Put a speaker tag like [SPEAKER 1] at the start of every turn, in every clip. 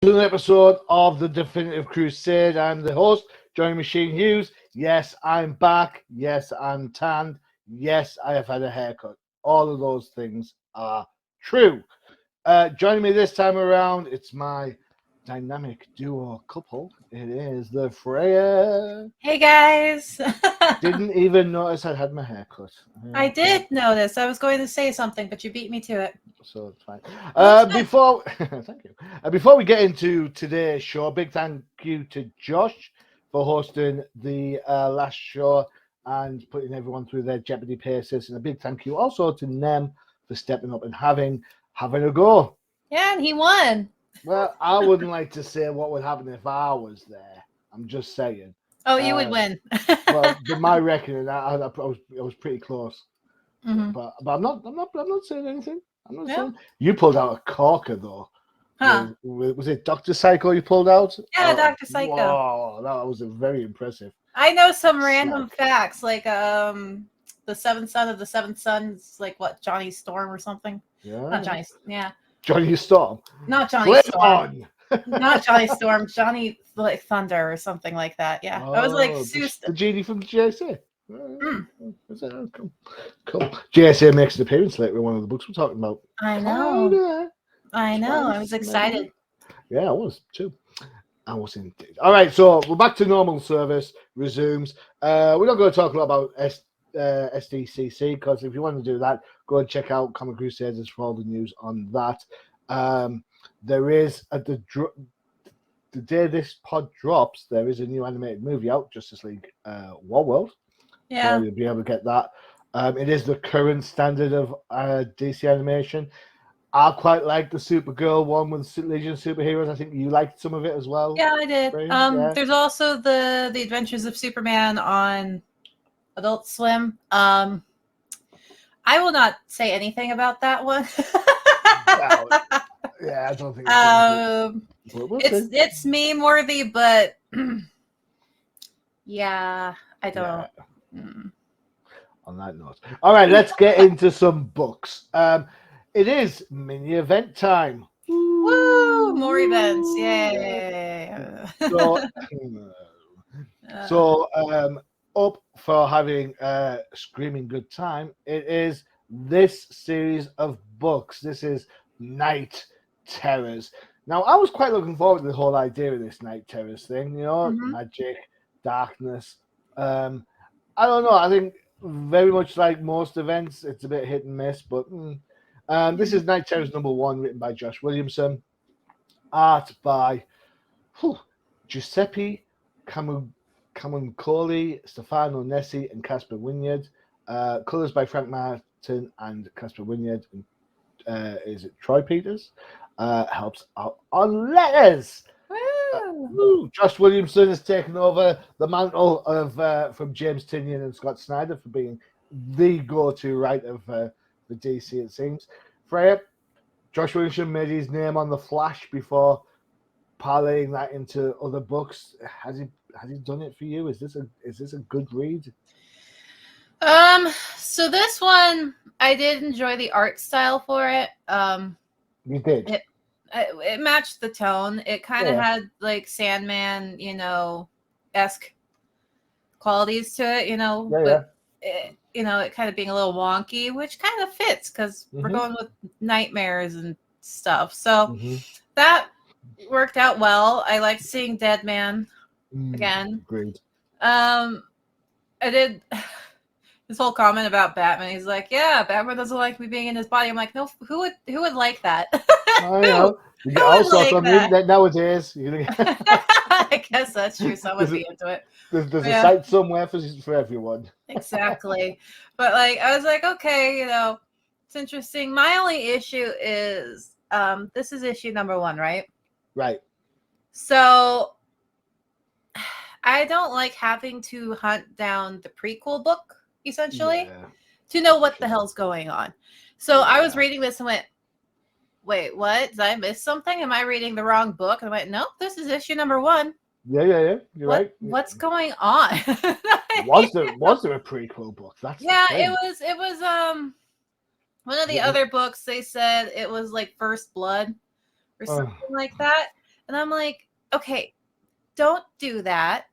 [SPEAKER 1] to an episode of the Definitive Crusade. I'm the host, Johnny Machine Hughes. Yes, I'm back. Yes, I'm tanned. Yes, I have had a haircut. All of those things are true. Joining me this time around, it's my dynamic duo couple. It is the Freyja.
[SPEAKER 2] Hey guys.
[SPEAKER 1] Didn't even notice I had my haircut.
[SPEAKER 2] I did notice. I was going to say something, but you beat me to it.
[SPEAKER 1] So it's fine.
[SPEAKER 2] Looks good.
[SPEAKER 1] Before thank you. Before we get into today's show, big thank you to Josh for hosting the last show and putting everyone through their Jeopardy paces, and a big thank you also to Nem for stepping up and having a go.
[SPEAKER 2] Yeah, and he won.
[SPEAKER 1] Well, I wouldn't like to say what would happen if I was there. I'm just saying.
[SPEAKER 2] Oh, you would win.
[SPEAKER 1] Well, with my reckoning, I was pretty close.
[SPEAKER 2] Mhm.
[SPEAKER 1] But I'm not saying anything. I'm not
[SPEAKER 2] No.
[SPEAKER 1] saying. You pulled out a corker though.
[SPEAKER 2] Huh?
[SPEAKER 1] Was it Dr. Psycho you pulled out?
[SPEAKER 2] Yeah, Dr. Psycho.
[SPEAKER 1] Wow, that was very impressive.
[SPEAKER 2] I know some random facts, like the seventh son of the seventh sons, like what, Johnny Storm or something?
[SPEAKER 1] Yeah.
[SPEAKER 2] Not Johnny. Yeah.
[SPEAKER 1] Johnny Storm.
[SPEAKER 2] Not Johnny
[SPEAKER 1] Flip
[SPEAKER 2] Storm.
[SPEAKER 1] on.
[SPEAKER 2] Not Johnny Storm. Johnny like Thunder or something like that. Yeah. I was like,
[SPEAKER 1] the genie from the JSA.
[SPEAKER 2] Mm.
[SPEAKER 1] Cool. JSA makes an appearance later in one of the books we're talking about.
[SPEAKER 2] I know. I know. I was
[SPEAKER 1] Twice,
[SPEAKER 2] excited.
[SPEAKER 1] maybe. Yeah, I was too. I was indeed. All right, so we're back to normal service. Resumes. We're not going to talk a lot about SDCC because if you want to do that, go and check out Comic Crusaders for all the news on that. There is at the day this pod drops, there is a new animated movie out, Justice League Warworld.
[SPEAKER 2] Yeah.
[SPEAKER 1] So you'll be able to get that. It is the current standard of DC animation. I quite like the Supergirl one with Legion of Superheroes. I think you liked some of it as well.
[SPEAKER 2] Yeah, I did.
[SPEAKER 1] Yeah.
[SPEAKER 2] There's also the Adventures of Superman on Adult Swim. I will not say anything about that one.
[SPEAKER 1] Yeah, I don't think
[SPEAKER 2] it's meme worthy, but yeah, I don't.
[SPEAKER 1] Yeah. On that note, all right, let's get into some books. It is mini event time.
[SPEAKER 2] Woo! More events, yay!
[SPEAKER 1] So, up for having a screaming good time. It is this series of books. This is Night Terrors. Now, I was quite looking forward to the whole idea of this Night Terrors thing. You know, magic, darkness. I don't know. I think very much like most events, it's a bit hit and miss. But this is Night Terrors #1, written by Josh Williamson, art by Giuseppe Camuncoli, Stefano Nessi, and Casper Wynyard. Colors by Frank Martin and Casper Wynyard. Is it Troy Peters? Helps out on letters. Josh Williamson has taken over the mantle of from James Tynion and Scott Snyder for being the go-to writer for DC, it seems. Freyja, Josh Williamson made his name on the Flash before parlaying that into other books. Has he done it for you? Is this a good read?
[SPEAKER 2] So this one, I did enjoy the art style for it.
[SPEAKER 1] You did.
[SPEAKER 2] It matched the tone. It kind of had like Sandman, esque qualities to it, but it kind of being a little wonky, which kind of fits because we're going with nightmares and stuff. So that worked out well. I liked seeing Deadman again.
[SPEAKER 1] Great.
[SPEAKER 2] I did his whole comment about Batman. He's like, "Yeah, Batman doesn't like me being in his body." I'm like, "No, who would like that?"
[SPEAKER 1] I know. You get all sorts on the internet nowadays.
[SPEAKER 2] I guess that's true. Someone would be into it.
[SPEAKER 1] There's a site somewhere for everyone.
[SPEAKER 2] Exactly. But I was like, okay, it's interesting. My only issue is this is issue #1, right?
[SPEAKER 1] Right.
[SPEAKER 2] So I don't like having to hunt down the prequel book, essentially, to know what the hell's going on. So I was reading this and went, wait, what? Did I miss something? Am I reading the wrong book? And I went, nope, this is issue #1.
[SPEAKER 1] Yeah. You're right.
[SPEAKER 2] What's going on?
[SPEAKER 1] Was there a prequel book?
[SPEAKER 2] It was one of the other books. They said it was like First Blood or something like that. And I'm like, okay, don't do that.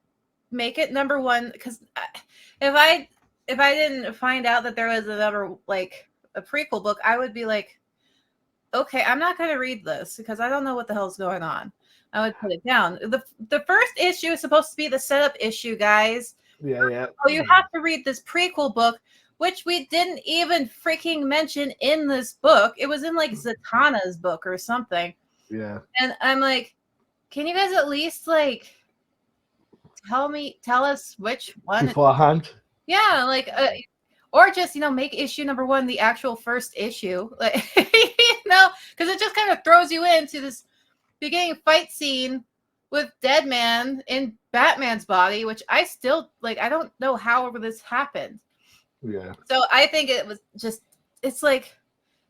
[SPEAKER 2] Make it number one, because if I didn't find out that there was another like a prequel book, I would be like, okay, I'm not going to read this because I don't know what the hell's going on. I would put it down. The first issue is supposed to be the setup issue, guys.
[SPEAKER 1] Yeah.
[SPEAKER 2] Oh, you have to read this prequel book, which we didn't even freaking mention in this book. It was in like Zatanna's book or something.
[SPEAKER 1] Yeah.
[SPEAKER 2] And I'm like, can you guys at least like tell us which one
[SPEAKER 1] beforehand?
[SPEAKER 2] Yeah, like or just, make issue number one the actual first issue. Like because it just kind of throws you into this beginning fight scene with Deadman in Batman's body, which I still like. I don't know how this happened.
[SPEAKER 1] Yeah.
[SPEAKER 2] So I think it was just. It's like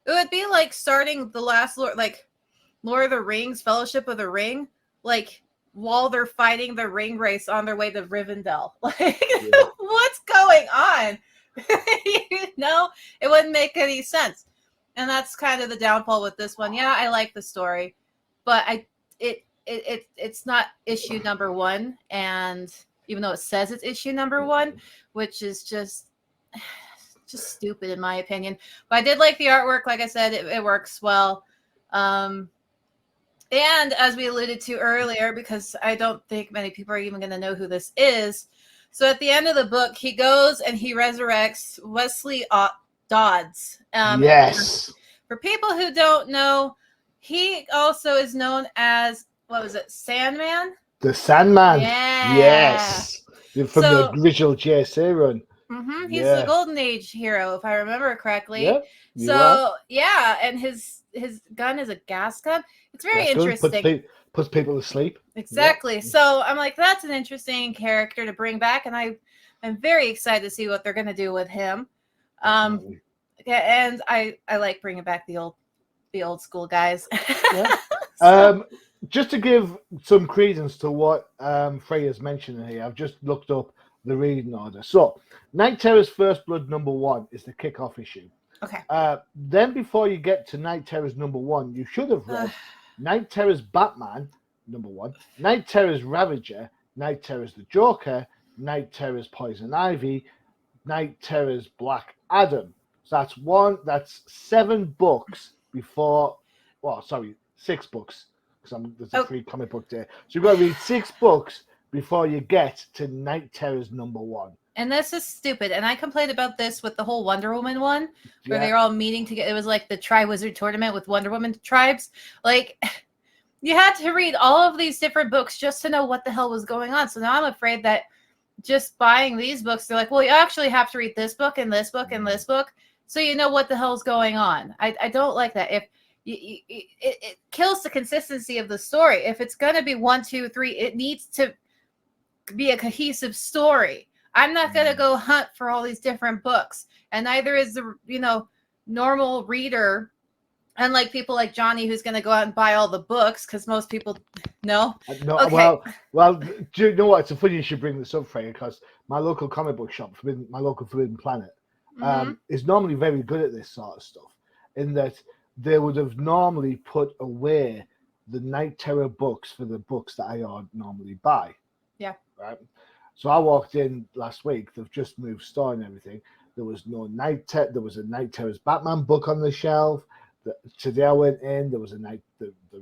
[SPEAKER 2] it would be like starting the last Lord of the Rings, Fellowship of the Ring, like while they're fighting the ring race on their way to Rivendell. Like, what's going on? It wouldn't make any sense. And that's kind of the downfall with this one. Yeah, I like the story, but it's not issue number one. And even though it says it's issue number one, which is just stupid in my opinion. But I did like the artwork. Like I said, it works well. And as we alluded to earlier, because I don't think many people are even going to know who this is. So at the end of the book, he goes and he resurrects Wesley Dodds.
[SPEAKER 1] Yes.
[SPEAKER 2] For people who don't know, he also is known as, what was it, Sandman?
[SPEAKER 1] The Sandman.
[SPEAKER 2] Yeah.
[SPEAKER 1] Yes. From the original JSA run.
[SPEAKER 2] Mm-hmm. He's the Golden Age hero, if I remember correctly.
[SPEAKER 1] Yep.
[SPEAKER 2] So, yeah, and his gun is a gas gun. It's very interesting.
[SPEAKER 1] Puts people to sleep.
[SPEAKER 2] Exactly. Yep. So I'm like, that's an interesting character to bring back, and I'm very excited to see what they're going to do with him. And I like bringing back the old school guys.
[SPEAKER 1] Yeah. Just to give some credence to what Freyja's mentioning here, I've just looked up the reading order. So, Night Terror's First Blood #1 is the kickoff issue.
[SPEAKER 2] Okay.
[SPEAKER 1] Then before you get to Night Terror's #1, you should have read Night Terror's Batman #1, Night Terror's Ravager, Night Terror's the Joker, Night Terror's Poison Ivy, Night Terror's Black Adam. So that's 7 books before. Well, sorry, 6 books because there's a free comic book there. So you've got to read 6 books before you get to Night Terror's #1.
[SPEAKER 2] And this is stupid. And I complained about this with the whole Wonder Woman one, where they were all meeting together. It was like the Tri-Wizard tournament with Wonder Woman tribes. Like, you had to read all of these different books just to know what the hell was going on. So now I'm afraid that just buying these books, they're like, well, you actually have to read this book and this book and this book, so you know what the hell's going on. I don't like that. If it kills the consistency of the story. If it's going to be 1, 2, 3, it needs to be a cohesive story. I'm not going to go hunt for all these different books, and neither is the normal reader, unlike people like Johnny who's going to go out and buy all the books, because most people no.
[SPEAKER 1] Okay. Well, do you know what? It's funny you should bring this up, Freyja, because my local comic book shop, my local Forbidden Planet, is normally very good at this sort of stuff, in that they would have normally put away the Night Terror books for the books that I normally buy. Yeah. Right. So I walked in last week. They've just moved store and everything. There was no There was a Night Terror's Batman book on the shelf. Today I went in. There was the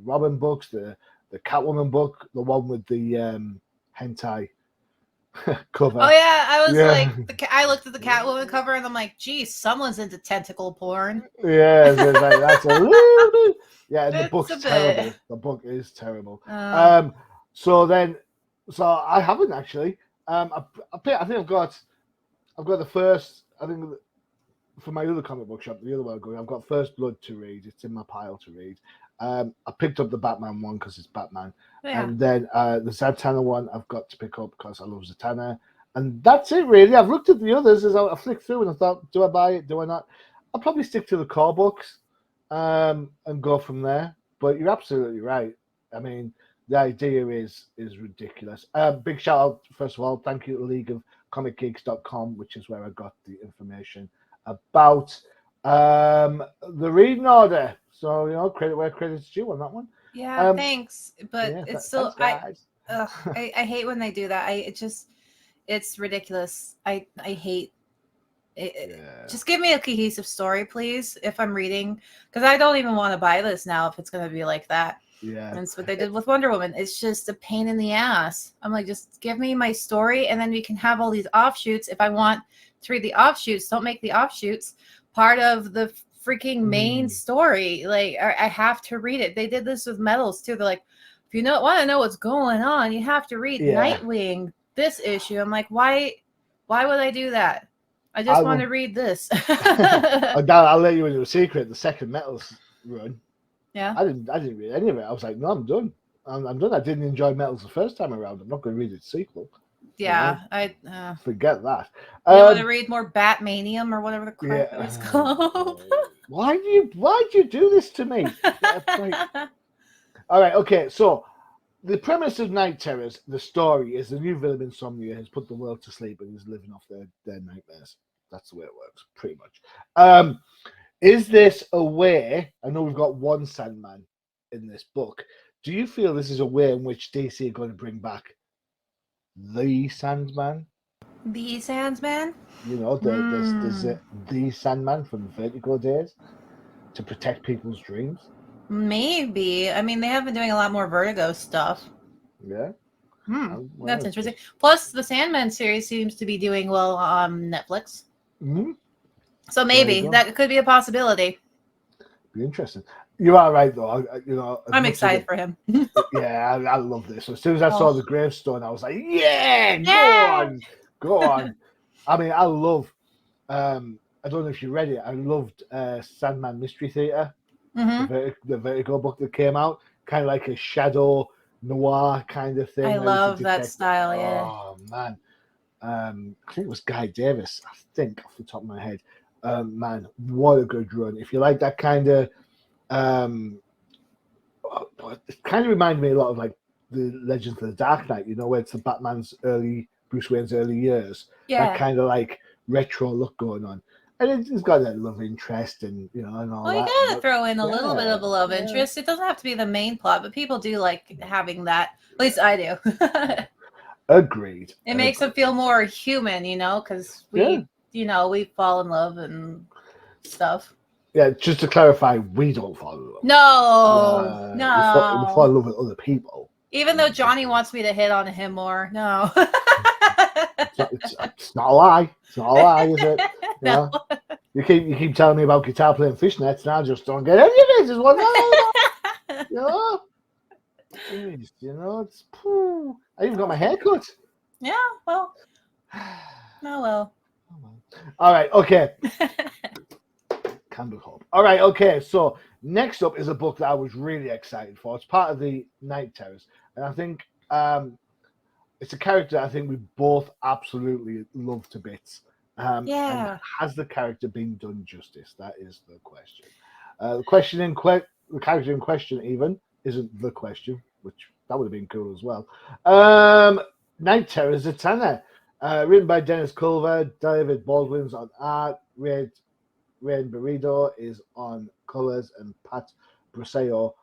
[SPEAKER 1] Robin books, the Catwoman book, the one with the hentai cover.
[SPEAKER 2] Oh yeah, I was like, I looked at the Catwoman cover and I'm like, geez, someone's into tentacle porn.
[SPEAKER 1] Yeah, that's a little bit. Yeah, and the book's terrible. The book is terrible. So I haven't actually. I think I've got the first. I think for my other comic book shop, the other one I'm going, I've got First Blood to read. It's in my pile to read. I picked up the Batman one because it's Batman, and then the Zatanna one I've got to pick up because I love Zatanna, and that's it really. I've looked at the others as I flicked through and I thought, do I buy it? Do I not? I'll probably stick to the core books and go from there. But you're absolutely right. I mean, the idea is ridiculous. Big shout out, first of all, thank you to the League of ComicGeeks.com, which is where I got the information about The reading order. So credit where credit's due on that one.
[SPEAKER 2] Yeah, thanks. But
[SPEAKER 1] Yeah,
[SPEAKER 2] it's still
[SPEAKER 1] thanks, guys.
[SPEAKER 2] I hate when they do that. It's ridiculous. I hate it.
[SPEAKER 1] Yeah.
[SPEAKER 2] Just give me a cohesive story, please, if I'm reading, because I don't even want to buy this now if it's going to be like that.
[SPEAKER 1] Yeah.
[SPEAKER 2] That's what they did with Wonder Woman. It's just a pain in the ass. I'm like, just give me my story, and then we can have all these offshoots. If I want to read the offshoots, don't make the offshoots part of the freaking main story. Like, I have to read it. They did this with Metals too. They're like, if you want to know what's going on, you have to read Nightwing this issue. I'm like, why would I do that? I just want to read this.
[SPEAKER 1] I'll let you into a secret. The second Metals run,
[SPEAKER 2] yeah,
[SPEAKER 1] I didn't read any of it. I was like, no, I'm done. I'm done. I didn't enjoy Metals the first time around. I'm not going to read its sequel.
[SPEAKER 2] Yeah,
[SPEAKER 1] I forget that.
[SPEAKER 2] You want to read more Batmanium or whatever the crap it was called?
[SPEAKER 1] Why do you do this to me? All right, okay. So the premise of Night Terrors, the story is the new villain Insomnia has put the world to sleep and is living off their nightmares. That's the way it works, pretty much. Is this a way? I know we've got one Sandman in this book. Do you feel this is a way in which DC are going to bring back the Sandman?
[SPEAKER 2] The Sandman?
[SPEAKER 1] There's the Sandman from the Vertigo days to protect people's dreams.
[SPEAKER 2] Maybe. I mean, they have been doing a lot more Vertigo stuff.
[SPEAKER 1] Yeah.
[SPEAKER 2] That's interesting. Plus, the Sandman series seems to be doing well on Netflix.
[SPEAKER 1] Mm-hmm.
[SPEAKER 2] So maybe that could be a possibility.
[SPEAKER 1] Be interesting. You are right, though.
[SPEAKER 2] I'm excited for him.
[SPEAKER 1] Yeah, I love this. So as soon as I saw the gravestone, I was like, yeah, go on. I mean, I love. I don't know if you read it. I loved Sandman Mystery Theater, the Vertigo book that came out, kind of like a shadow noir kind of thing.
[SPEAKER 2] I love that style. Yeah.
[SPEAKER 1] Oh man, I think it was Guy Davis. I think off the top of my head. Man, what a good run! If you like that kind of, it kind of reminded me a lot of like the Legends of the Dark Knight. Where it's the Bruce Wayne's early years.
[SPEAKER 2] Yeah.
[SPEAKER 1] That kind of like retro look going on, and it's got that love interest and and all that.
[SPEAKER 2] Well, you gotta throw in a little bit of a love interest. It doesn't have to be the main plot, but people do like having that. At least I do.
[SPEAKER 1] Agreed.
[SPEAKER 2] It makes them feel more human, because we fall in love and stuff.
[SPEAKER 1] Yeah, just to clarify, we don't fall in love.
[SPEAKER 2] No,
[SPEAKER 1] we fall in love with other people.
[SPEAKER 2] Even though Johnny wants me to hit on him more, no.
[SPEAKER 1] It's not a lie. It's not a lie, is it?
[SPEAKER 2] No.
[SPEAKER 1] You keep telling me about guitar playing fishnets, and I just don't get any of it. Just one, it's. I even got my hair cut.
[SPEAKER 2] Yeah, well. Oh well.
[SPEAKER 1] All right. Okay. Candle Hope. All right. Okay. So next up is a book that I was really excited for. It's part of the Night Terrors, and I think it's a character I think we both absolutely love to bits. And has the character been done justice? That is the question. The character in question even isn't the question, which that would have been cool as well. Night Terrors, Zatanna, written by Dennis Culver, David Baldwin's on art, Rain Burrido is on colors, and Pat Bruseo,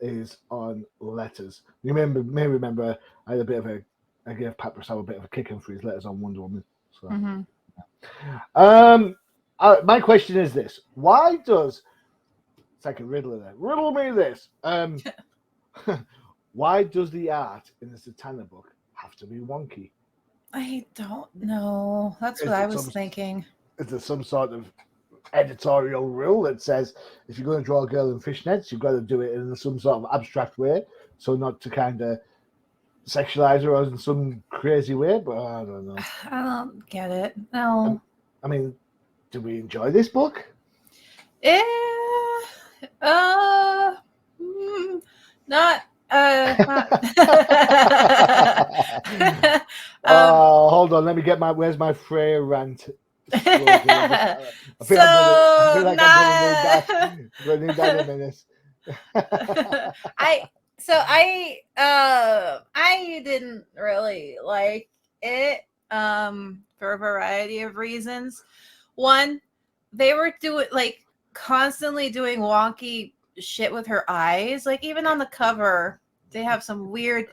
[SPEAKER 1] is on letters. You may remember I had I gave Pat Bruseo a bit of a kicking for his letters on Wonder Woman. So, my question is this: why does it's like a riddle there? Riddle me this. Why does the art in the Zatanna book have to be wonky?
[SPEAKER 2] I don't know. That's what I was thinking.
[SPEAKER 1] Is there some sort of editorial rule that says if you're going to draw a girl in fishnets, you've got to do it in some sort of abstract way, so not to kind of sexualize her in some crazy way? But I don't know.
[SPEAKER 2] I don't get it. No.
[SPEAKER 1] I mean, do we enjoy this book?
[SPEAKER 2] Not.
[SPEAKER 1] Hold on. Let me get where's my Freyja rant? I feel like I'm gonna need that in a minute.
[SPEAKER 2] I didn't really like it for a variety of reasons. One, they were doing like constantly doing wonky shit with her eyes. Like even on the cover, they have some weird.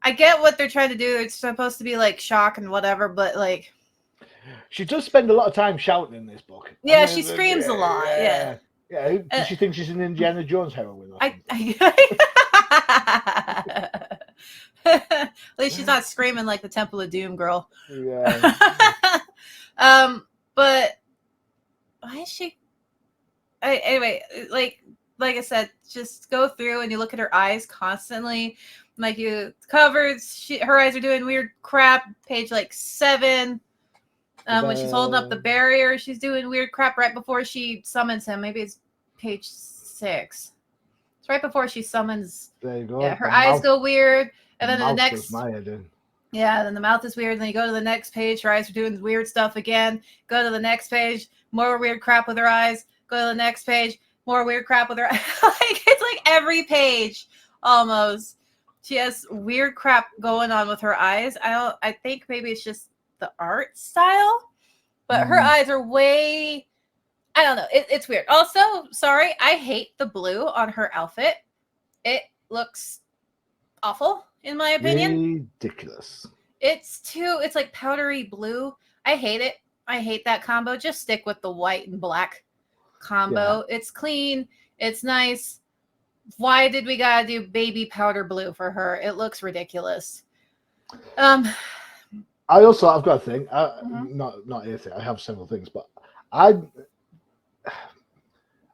[SPEAKER 2] I get what they're trying to do. It's supposed to be like shock and whatever, but like
[SPEAKER 1] she does spend a lot of time shouting in this book.
[SPEAKER 2] Yeah, I mean, she screams a lot. Yeah.
[SPEAKER 1] Does she think she's an Indiana Jones heroine or something?
[SPEAKER 2] At least she's not screaming like the Temple of Doom girl.
[SPEAKER 1] Yeah.
[SPEAKER 2] But why is she? Anyway, like I said, just go through and you look at her eyes constantly. Like you covered, her eyes are doing weird crap. Page like 7. When she's holding up the barrier, she's doing weird crap right before she summons him. Maybe it's page 6. It's right before she summons.
[SPEAKER 1] There you go.
[SPEAKER 2] Yeah, her eyes go weird, and then the next.
[SPEAKER 1] Yeah,
[SPEAKER 2] then the mouth is weird. And then you go to the next page. Her eyes are doing weird stuff again. Go to the next page. More weird crap with her eyes. Go to the next page. More weird crap with her eyes. Like it's like every page almost. She has weird crap going on with her eyes. I think maybe it's just the art style, but her eyes are way. I don't know. It's weird. Also, sorry, I hate the blue on her outfit. It looks awful. In my opinion,
[SPEAKER 1] ridiculous.
[SPEAKER 2] It's like powdery blue. I hate it. I hate that combo. Just stick with the white and black combo. Yeah. It's clean. It's nice. Why did we gotta do baby powder blue for her? It looks ridiculous.
[SPEAKER 1] I've got a thing. Not anything. I have several things, but I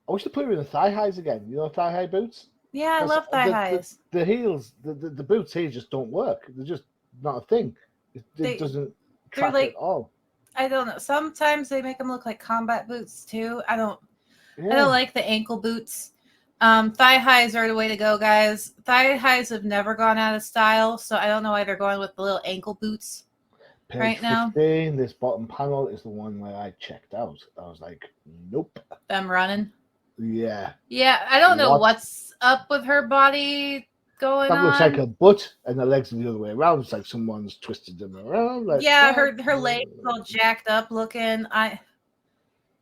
[SPEAKER 1] wish they put her in the thigh highs again. You know, thigh high boots.
[SPEAKER 2] Yeah, I love thigh highs.
[SPEAKER 1] The heels, the boots here just don't work. They're just not a thing. It doesn't track at all.
[SPEAKER 2] I don't know. Sometimes they make them look like combat boots too. I don't like the ankle boots. Thigh highs are the way to go, guys. Thigh highs have never gone out of style, so I don't know why they're going with the little ankle boots right now.
[SPEAKER 1] 15, this bottom panel is the one where I checked out. I was like, nope.
[SPEAKER 2] Them running.
[SPEAKER 1] Yeah.
[SPEAKER 2] Yeah, I don't know what's up with her body going on.
[SPEAKER 1] That looks like a butt, and the legs are the other way around. It's like someone's twisted them around. Like,
[SPEAKER 2] her legs all jacked up looking.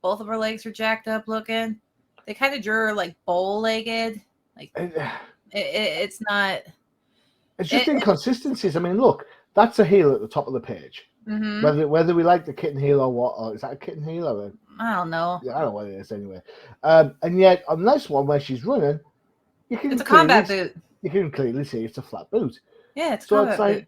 [SPEAKER 2] Both of her legs are jacked up looking. They kind of drew her like bow-legged. Like it's not.
[SPEAKER 1] It's just inconsistencies. I mean, look, that's a heel at the top of the page. Mm-hmm. Whether we like the kitten heel or what, or is that a kitten heel or
[SPEAKER 2] I don't know.
[SPEAKER 1] Yeah, I don't know what it is anyway. And yet on this one where she's running,
[SPEAKER 2] it's a combat boot.
[SPEAKER 1] You can clearly see it's a flat boot.
[SPEAKER 2] Yeah, it's a combat boot.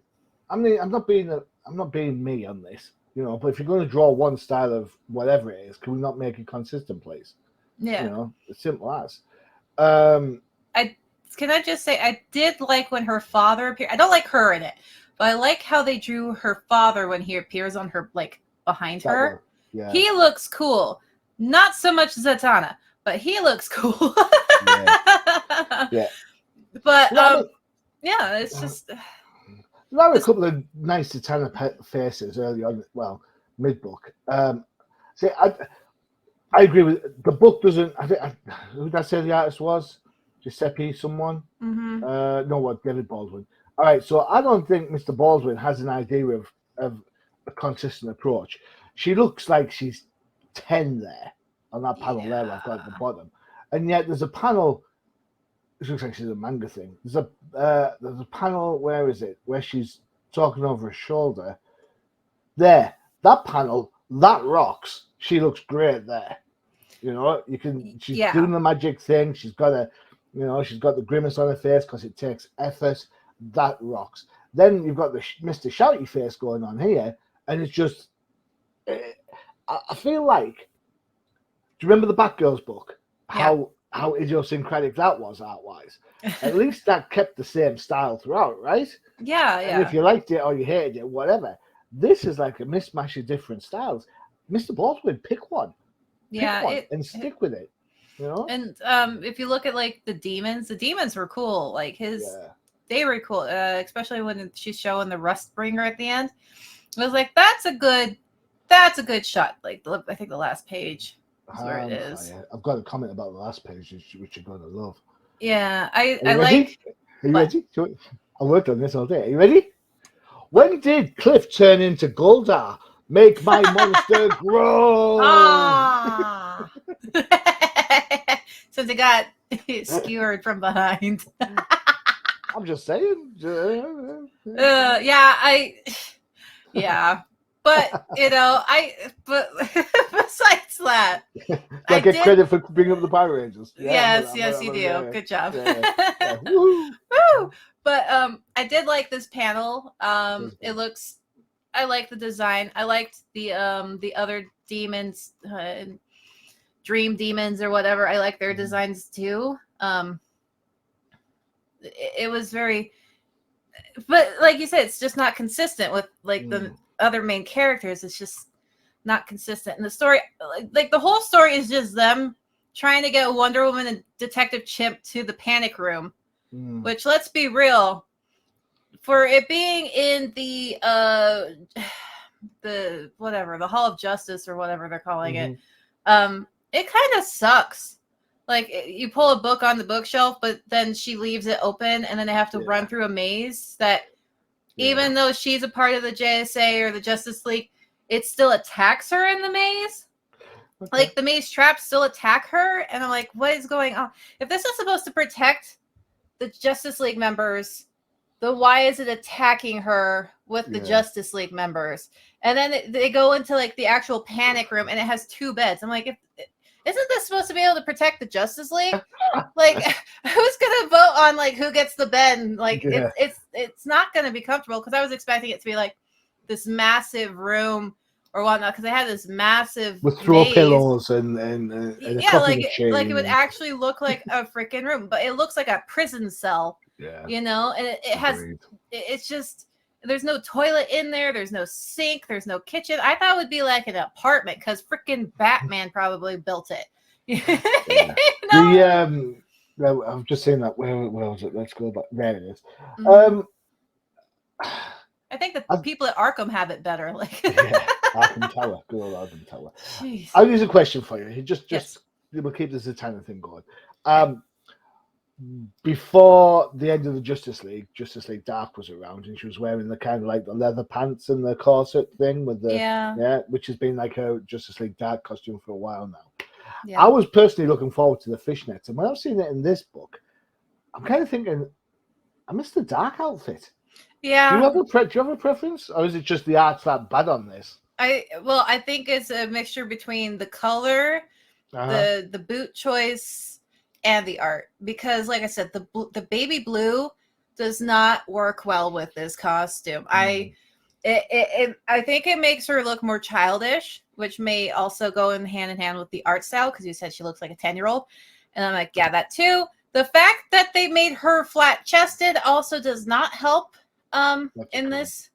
[SPEAKER 1] I mean, I'm not being me on this, you know. But if you're going to draw one style of whatever it is, can we not make it consistent, please?
[SPEAKER 2] Yeah,
[SPEAKER 1] you know, it's simple as.
[SPEAKER 2] Can I just say I did like when her father appeared. I don't like her in it, but I like how they drew her father when he appears on her like behind her.
[SPEAKER 1] Yeah.
[SPEAKER 2] He looks cool. Not so much Zatanna, but he looks cool.
[SPEAKER 1] Yeah.
[SPEAKER 2] But it's just.
[SPEAKER 1] There are a couple of nice Zatanna faces early on. Well, mid book. See, I agree with the book. Doesn't who did I say the artist was? Giuseppe, someone? Mm-hmm. No, David Baldwin. All right, so I don't think Mr. Baldwin has an idea of a consistent approach. She looks like she's 10 there on that panel there I've got at the bottom. And yet there's a panel, it looks like she's a manga thing. There's a panel, where is it? Where she's talking over her shoulder. There, that panel, that rocks. She looks great there. You know, she's doing the magic thing. She's got the grimace on her face because it takes effort. That rocks. Then you've got the Mr. Shouty face going on here, and it's just, I feel like, do you remember the Batgirls book? How idiosyncratic that was art-wise. At least that kept the same style throughout, right?
[SPEAKER 2] Yeah.
[SPEAKER 1] And if you liked it or you hated it, whatever. This is like a mismatch of different styles. Mr. Baldwin, pick one. And stick with it. You know?
[SPEAKER 2] And if you look at like the demons were cool. Like they were cool, especially when she's showing the Rustbringer at the end. It was like that's a good shot. Like I think the last page is where it is.
[SPEAKER 1] I've got a comment about the last page, which you're going to love.
[SPEAKER 2] Yeah, I
[SPEAKER 1] like. Are you ready? I worked on this all day. Are you ready? When did Cliff turn into Goldar? Make my monster grow.
[SPEAKER 2] Since it got skewered from behind.
[SPEAKER 1] I'm just saying.
[SPEAKER 2] Yeah. But but besides that,
[SPEAKER 1] I get credit for bringing up the Power Rangers.
[SPEAKER 2] Yeah, yes, you do. Good job.
[SPEAKER 1] Woo!
[SPEAKER 2] Woo! But I did like this panel. I like the design. I liked the other demons, dream demons or whatever. I like their designs too. It was very, but like you said, it's just not consistent with like the other main characters. It's just not consistent. And the story, like the whole story is just them trying to get Wonder Woman and Detective Chimp to the panic room, which, let's be real, for it being in the Hall of Justice or whatever they're calling it, it kind of sucks. Like, you pull a book on the bookshelf, but then she leaves it open, and then they have to run through a maze that, even though she's a part of the JSA or the Justice League, it still attacks her in the maze. Okay. Like, the maze traps still attack her, and I'm like, what is going on? If this is supposed to protect the Justice League members, then why is it attacking her with the Justice League members? And then they go into, like, the actual panic room, and it has 2 beds. I'm like, isn't this supposed to be able to protect the Justice League? Like, who's gonna vote on like who gets the bed? And, like, it's not gonna be comfortable, because I was expecting it to be like this massive room or whatnot, because they had this massive
[SPEAKER 1] with throw pillows and
[SPEAKER 2] like it would actually look like a freaking room, but it looks like a prison cell. You know, and it has it's just, there's no toilet in there, there's no sink, there's no kitchen. I thought it would be like an apartment, because freaking Batman probably built it.
[SPEAKER 1] I'm just saying that. Where was it? Let's go back. There it is.
[SPEAKER 2] I think the people at Arkham have it better. Like,
[SPEAKER 1] Arkham Tower. Good old Arkham Tower.
[SPEAKER 2] Jeez.
[SPEAKER 1] I'll use a question for you. We'll keep this Zatanna thing going. Before the end of the Justice League Dark was around, and she was wearing the kind of like the leather pants and the corset thing with the which has been like a Justice League Dark costume for a while now. I was personally looking forward to the fishnets, and when I've seen it in this book, I'm kind of thinking, I miss the Dark outfit.
[SPEAKER 2] Yeah.
[SPEAKER 1] Do you have a preference, or is it just the art's that bad on this?
[SPEAKER 2] I think it's a mixture between the color, the boot choice, and the art, because like I said, the baby blue does not work well with this costume. I think it makes her look more childish, which may also go hand in hand with the art style, because you said she looks like a 10-year-old, and I'm like, yeah, that too. The fact that they made her flat-chested also does not help in this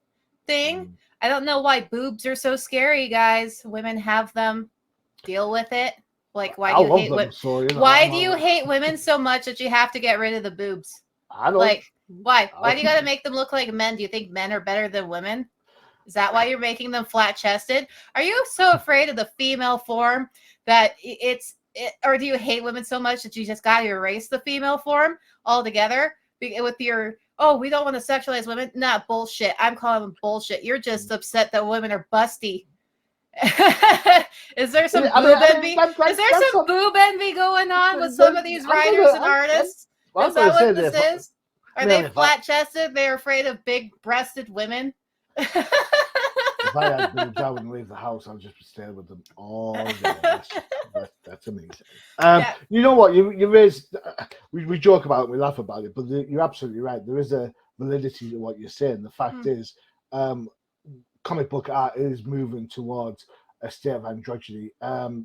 [SPEAKER 2] thing. I don't know why boobs are so scary, guys. Women have them. Deal with it. Like, why do you hate women? Why do you hate women so much that you have to get rid of the boobs?
[SPEAKER 1] I don't.
[SPEAKER 2] Like, why? Why do you got to make them look like men? Do you think men are better than women? Is that why you're making them flat-chested? Are you so afraid of the female form that or do you hate women so much that you just got to erase the female form altogether with your, oh, we don't want to sexualize women? Nah, bullshit. I'm calling them bullshit. You're just upset that women are busty. Is there some boob envy? Is there some boob envy going on with some of these writers and artists? Is that what this is? Are they flat-chested? They're afraid of big-breasted women?
[SPEAKER 1] If I had boobs, I wouldn't leave the house. I'd just be staying with them all day. That's amazing. You know what? You raised. We joke about it, we laugh about it, but you're absolutely right. There is a validity to what you're saying. The fact is, comic book art is moving towards a state of androgyny.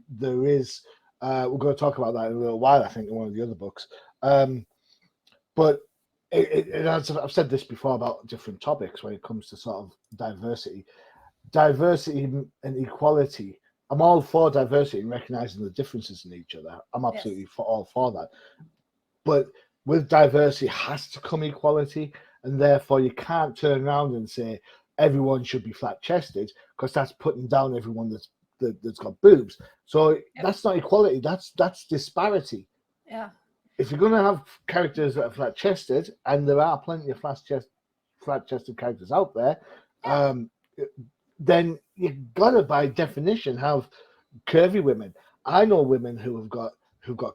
[SPEAKER 1] There is. We're going to talk about that in a little while, I think, in one of the other books. But I've said this before about different topics when it comes to sort of diversity and equality. I'm all for diversity and recognizing the differences in each other. I'm absolutely all for that. But with diversity has to come equality, and therefore you can't turn around and say everyone should be flat-chested, because that's putting down everyone that's got boobs. So that's not equality. That's disparity.
[SPEAKER 2] Yeah.
[SPEAKER 1] If you're going to have characters that are flat-chested, and there are plenty of flat-chested characters out there, then you've got to, by definition, have curvy women. I know women who've got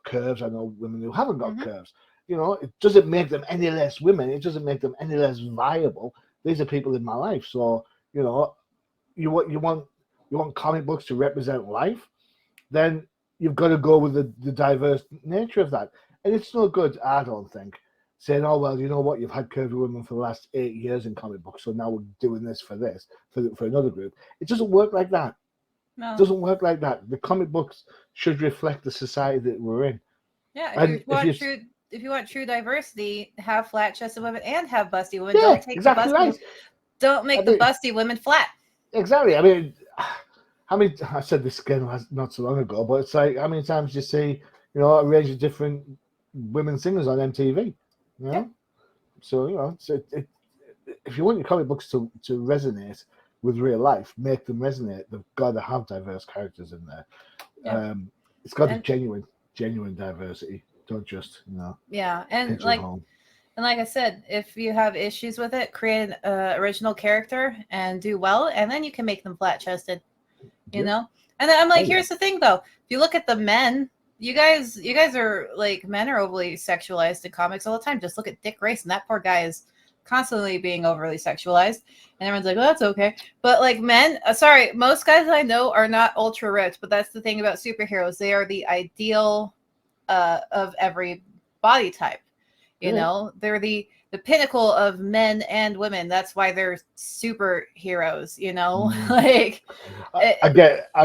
[SPEAKER 1] curves. I know women who haven't got
[SPEAKER 2] Mm-hmm.
[SPEAKER 1] curves. You know, it doesn't make them any less women. It doesn't make them any less viable. These are people in my life. So, you know, you want comic books to represent life, then you've got to go with the diverse nature of that. And it's no good, I don't think, saying, oh, well, you know what, you've had curvy women for the last 8 years in comic books, so now we're doing this for another group. It doesn't work like that.
[SPEAKER 2] No.
[SPEAKER 1] It doesn't work like that. The comic books should reflect the society that we're in.
[SPEAKER 2] Yeah, if you want true diversity, have flat-chested women and have busty women.
[SPEAKER 1] Yeah, exactly right.
[SPEAKER 2] Don't make the busty women flat.
[SPEAKER 1] Exactly. I mean, I said this again not so long ago, but it's like, how many times do you see, you know, a range of different women singers on MTV? You know?
[SPEAKER 2] Yeah.
[SPEAKER 1] So, you know, if you want your comic books to resonate with real life, make them resonate. They've got to have diverse characters in there.
[SPEAKER 2] Yeah.
[SPEAKER 1] It's got to be genuine diversity. Don't just, you know.
[SPEAKER 2] Yeah, and like I said, if you have issues with it, create an original character and do well, and then you can make them flat-chested. You know. And then I'm like, here's the thing, though. If you look at the men, you guys are like, men are overly sexualized in comics all the time. Just look at Dick Grayson. That poor guy is constantly being overly sexualized, and everyone's like, well, that's okay. But like men, most guys I know are not ultra ripped, but that's the thing about superheroes. They are the ideal of every body type. You know, they're the pinnacle of men and women. That's why they're superheroes, you know. Like
[SPEAKER 1] I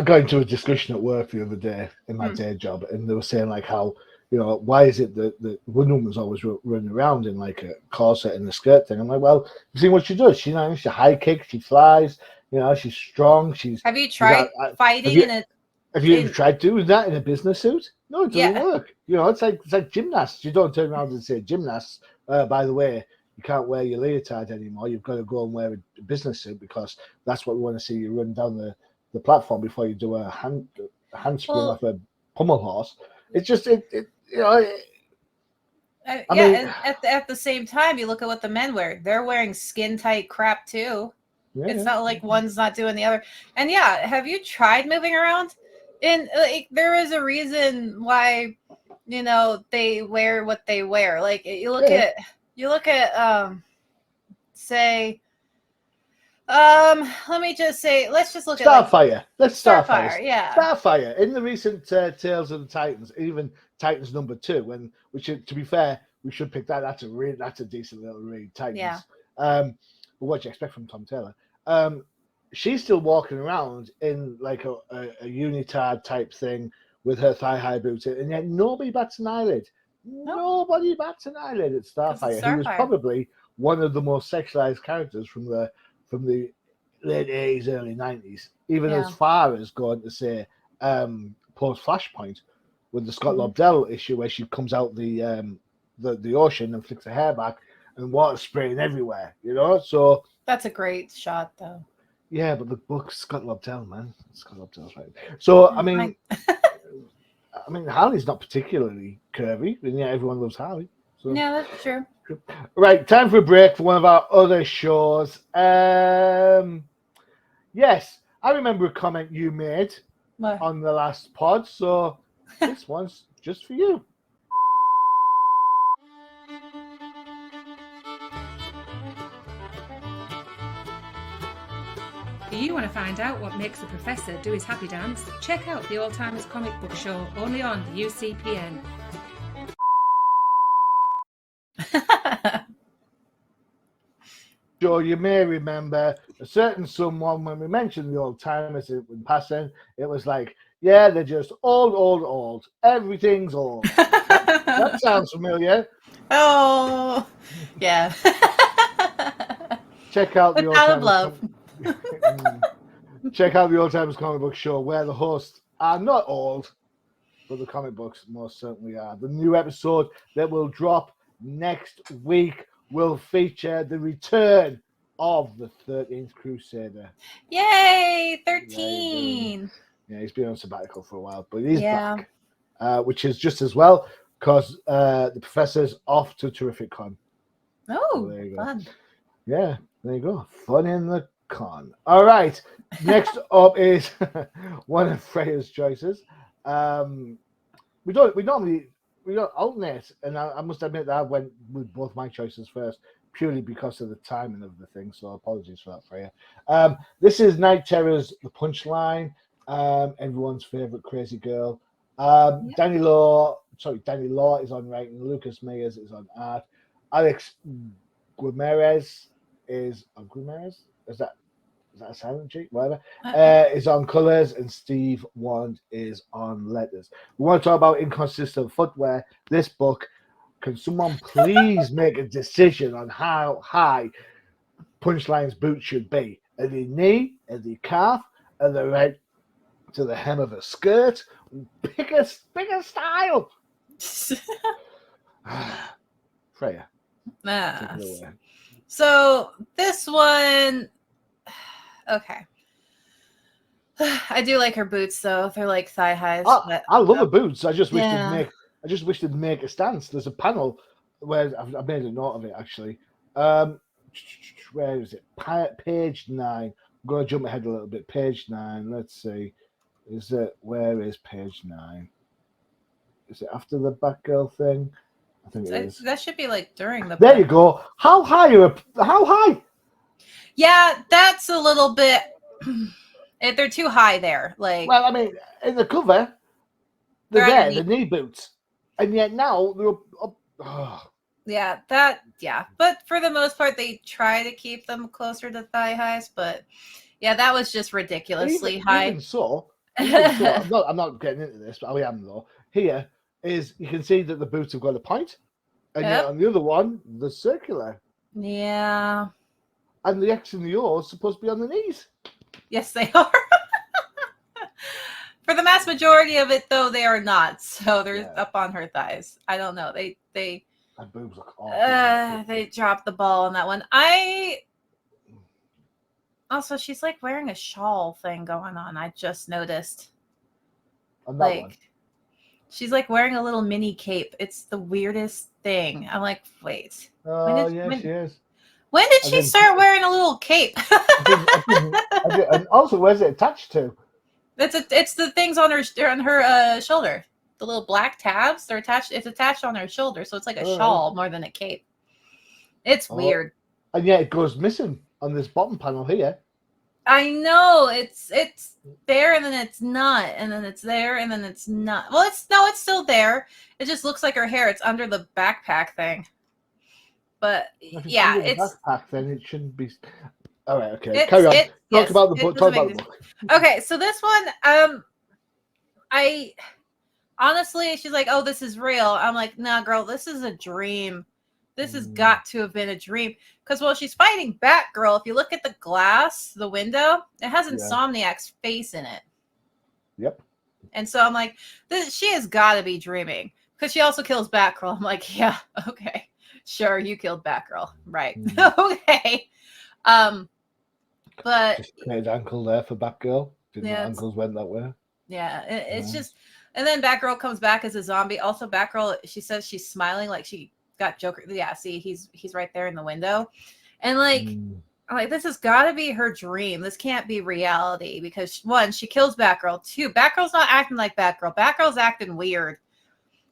[SPEAKER 1] got into a discussion at work the other day in my day job, and they were saying like how, you know, why is it that Wonder Woman's always running around in like a corset and a skirt thing? I'm like, well, you've seen what she does. She high kicks, she flies, you know, she's strong.
[SPEAKER 2] Have you tried fighting in a?
[SPEAKER 1] Have you ever tried doing that in a business suit? No, it doesn't work. You know, it's like gymnasts. You don't turn around and say, gymnasts, by the way, you can't wear your leotard anymore. You've got to go and wear a business suit because that's what we want to see you run down the platform before you do a handspring off a pommel horse. It's just you know.
[SPEAKER 2] I mean, and at the same time, you look at what the men wear. They're wearing skin tight crap too. It's not like one's not doing the other. And have you tried moving around? And like, there is a reason why, you know, they wear what they wear. Like you look at say, let me just say, let's just look
[SPEAKER 1] Starfire.
[SPEAKER 2] at Starfire. Yeah,
[SPEAKER 1] Starfire. In the recent Tales of the Titans, even Titans #2, which to be fair, we should pick that. That's a decent little read. Titans.
[SPEAKER 2] Yeah.
[SPEAKER 1] But what do you expect from Tom Taylor? She's still walking around in like a unitard type thing with her thigh-high boots, and yet nobody bats an eyelid. Nobody bats an eyelid at Starfire. He was probably one of the most sexualized characters from the late 80s, early 90s, even as far as going to say post Flashpoint with the Scott Lobdell issue where she comes out the ocean and flicks her hair back and water spraying everywhere, you know. So
[SPEAKER 2] that's a great shot, though.
[SPEAKER 1] Yeah, but the book's Scott Lobdell, man. Scott Lobdell's right. So I mean, Harley's not particularly curvy, and yet everyone loves Harley. So.
[SPEAKER 2] Yeah, that's true.
[SPEAKER 1] Right, time for a break for one of our other shows. Yes, I remember a comment you made on the last pod, so this one's just for you.
[SPEAKER 3] Do you want to find out what makes the professor do his happy dance? Check out the Old Timers Comic Book Show, only on UCPN.
[SPEAKER 1] Joe, you may remember a certain someone, when we mentioned the Old Timers in passing, it was like, yeah, they're just old. Everything's old. That sounds familiar.
[SPEAKER 2] Oh, yeah.
[SPEAKER 1] Check out the Old Timers. Check out the Old Timers Comic Book Show, where the hosts are not old, but the comic books most certainly are. The new episode that will drop next week will feature the return of the 13th Crusader.
[SPEAKER 2] Yay, 13!
[SPEAKER 1] Yeah, he's been on sabbatical for a while, but he's back, which is just as well, because the professor's off to Terrific Con.
[SPEAKER 2] Oh,
[SPEAKER 1] so there you go.
[SPEAKER 2] Fun.
[SPEAKER 1] Yeah, there you go. Fun in the con. All right. Next up is one of Freyja's choices. We don't alternate, and I must admit that I went with both my choices first, purely because of the timing of the thing. So apologies for that, Freyja. This is Night Terror's The Punchline, everyone's favorite crazy girl. Danny Law is on writing. Lucas Meyers is on art. Alex Guimarães is that a silent G? Whatever. Is on colors, and Steve Wand is on letters. We want to talk about inconsistent footwear. This book. Can someone please make a decision on how high Punchline's boots should be? Are they knee? Are they calf? Are they right to the hem of a skirt? Pick a style. Freyja.
[SPEAKER 2] So this one, okay. I do like her boots though. They're like thigh highs.
[SPEAKER 1] I love the boots. I just wish they'd make a stance. There's a panel where I've made a note of it actually. Where is it? Page 9. I'm going to jump ahead a little bit. Page 9. Let's see. Where is page 9? Is it after the Batgirl thing? I think it is.
[SPEAKER 2] That should be like during the.
[SPEAKER 1] There you go. How high? How high?
[SPEAKER 2] Yeah, that's a little bit. They're too high there. Like.
[SPEAKER 1] Well, I mean, in the cover, they're there, the knee boots, and yet now they're up. Oh.
[SPEAKER 2] Yeah, but for the most part, they try to keep them closer to thigh highs. But yeah, that was just ridiculously high.
[SPEAKER 1] Even so, I'm not getting into this, but I am though. Here is you can see that the boots have got a point, and yet on the other one, the circular.
[SPEAKER 2] Yeah.
[SPEAKER 1] And the X and the O are supposed to be on the knees.
[SPEAKER 2] Yes, they are. For the mass majority of it, though, they are not. So they're up on her thighs. I don't know. They
[SPEAKER 1] her boobs look awful.
[SPEAKER 2] They dropped the ball on that one. Also, she's like wearing a shawl thing going on. I just noticed.
[SPEAKER 1] On that one.
[SPEAKER 2] She's like wearing a little mini cape. It's the weirdest thing. I'm like, wait.
[SPEAKER 1] Oh, she is.
[SPEAKER 2] When did she start wearing a little cape?
[SPEAKER 1] And also, where's it attached to?
[SPEAKER 2] It's the things on her shoulder. The little black tabs, they're attached. It's attached on her shoulder, so it's like a shawl more than a cape. It's weird. And
[SPEAKER 1] yet it goes missing on this bottom panel here.
[SPEAKER 2] I know it's there and then it's not, and then it's there and then it's not. Well, it's still there. It just looks like her hair. It's under the backpack thing. But yeah, it's
[SPEAKER 1] backpack. Then it shouldn't be. All right, okay. Carry on. Talk about the book. Talk about the book.
[SPEAKER 2] Okay, so this one, I honestly, she's like, "Oh, this is real." I'm like, "Nah, girl, this is a dream. This has got to have been a dream." Because while she's fighting Batgirl, if you look at the glass, the window, it has Insomniac's face in it.
[SPEAKER 1] Yep.
[SPEAKER 2] And so I'm like, she has got to be dreaming. Because she also kills Batgirl. I'm like, yeah, okay. Sure, you killed Batgirl. Right. Okay. But
[SPEAKER 1] just made ankle there for Batgirl. Didn't know ankles went that way.
[SPEAKER 2] Yeah, it's just, and then Batgirl comes back as a zombie. Also, Batgirl, she says she's smiling like she got Joker. Yeah, see, he's right there in the window, and like, I'm like, this has got to be her dream. This can't be reality because one, she kills Batgirl. Two, Batgirl's not acting like Batgirl. Batgirl's acting weird,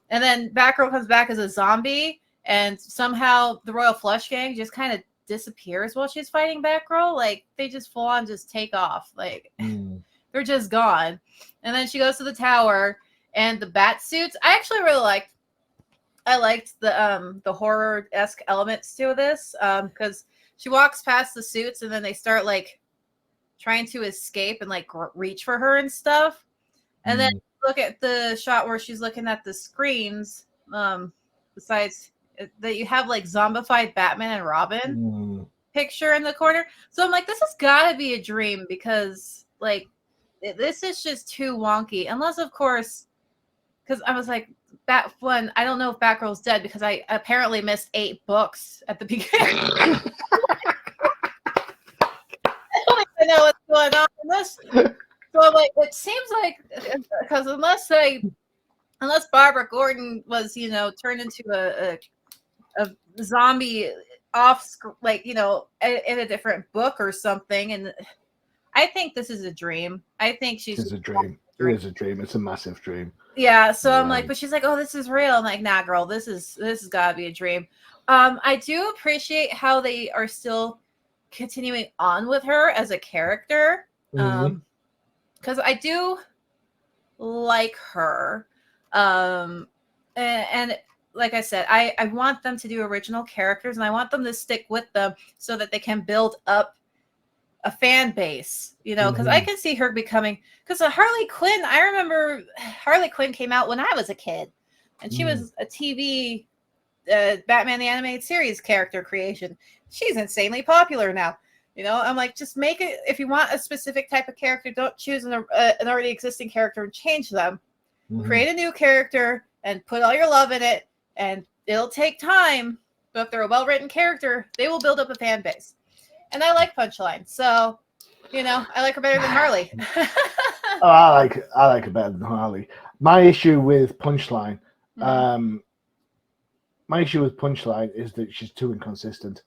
[SPEAKER 2] and then Batgirl comes back as a zombie, and somehow the Royal Flush Gang just kind of disappears while she's fighting Batgirl. Like they just full on just take off. Like they're just gone. And then she goes to the tower and the bat suits. I actually really liked. I liked the horror-esque elements to this because she walks past the suits and then they start like trying to escape and like reach for her and stuff. And then look at the shot where she's looking at the screens. Besides that, you have like zombified Batman and Robin picture in the corner. So I'm like, this has got to be a dream because like this is just too wonky. Unless of course, because I was like, I don't know if Batgirl's dead because I apparently missed 8 books at the beginning. I don't even know what's going on in this. So I'm like, it seems like because unless Barbara Gordon was, turned into a zombie off, like, in a different book or something. And I think this is a dream. I think she's
[SPEAKER 1] a dream. It is a dream. It's a massive dream.
[SPEAKER 2] Yeah, so I'm like, but she's like, oh, this is real. I'm like, nah, girl, this has gotta be a dream. I do appreciate how they are still continuing on with her as a character. Because I do like her. And like I said, I want them to do original characters, and I want them to stick with them so that they can build up a fan base, because I can see her becoming, because Harley Quinn, I remember Harley Quinn came out when I was a kid, and she was a TV Batman the Animated Series character creation. She's insanely popular now. I'm like, just make it, if you want a specific type of character, don't choose an already existing character and change them. Create a new character and put all your love in it, and it'll take time, but if they're a well-written character, they will build up a fan base. And I like Punchline, so I like her better than Harley.
[SPEAKER 1] Oh, I like her better than Harley. My issue with Punchline, is that she's too inconsistent.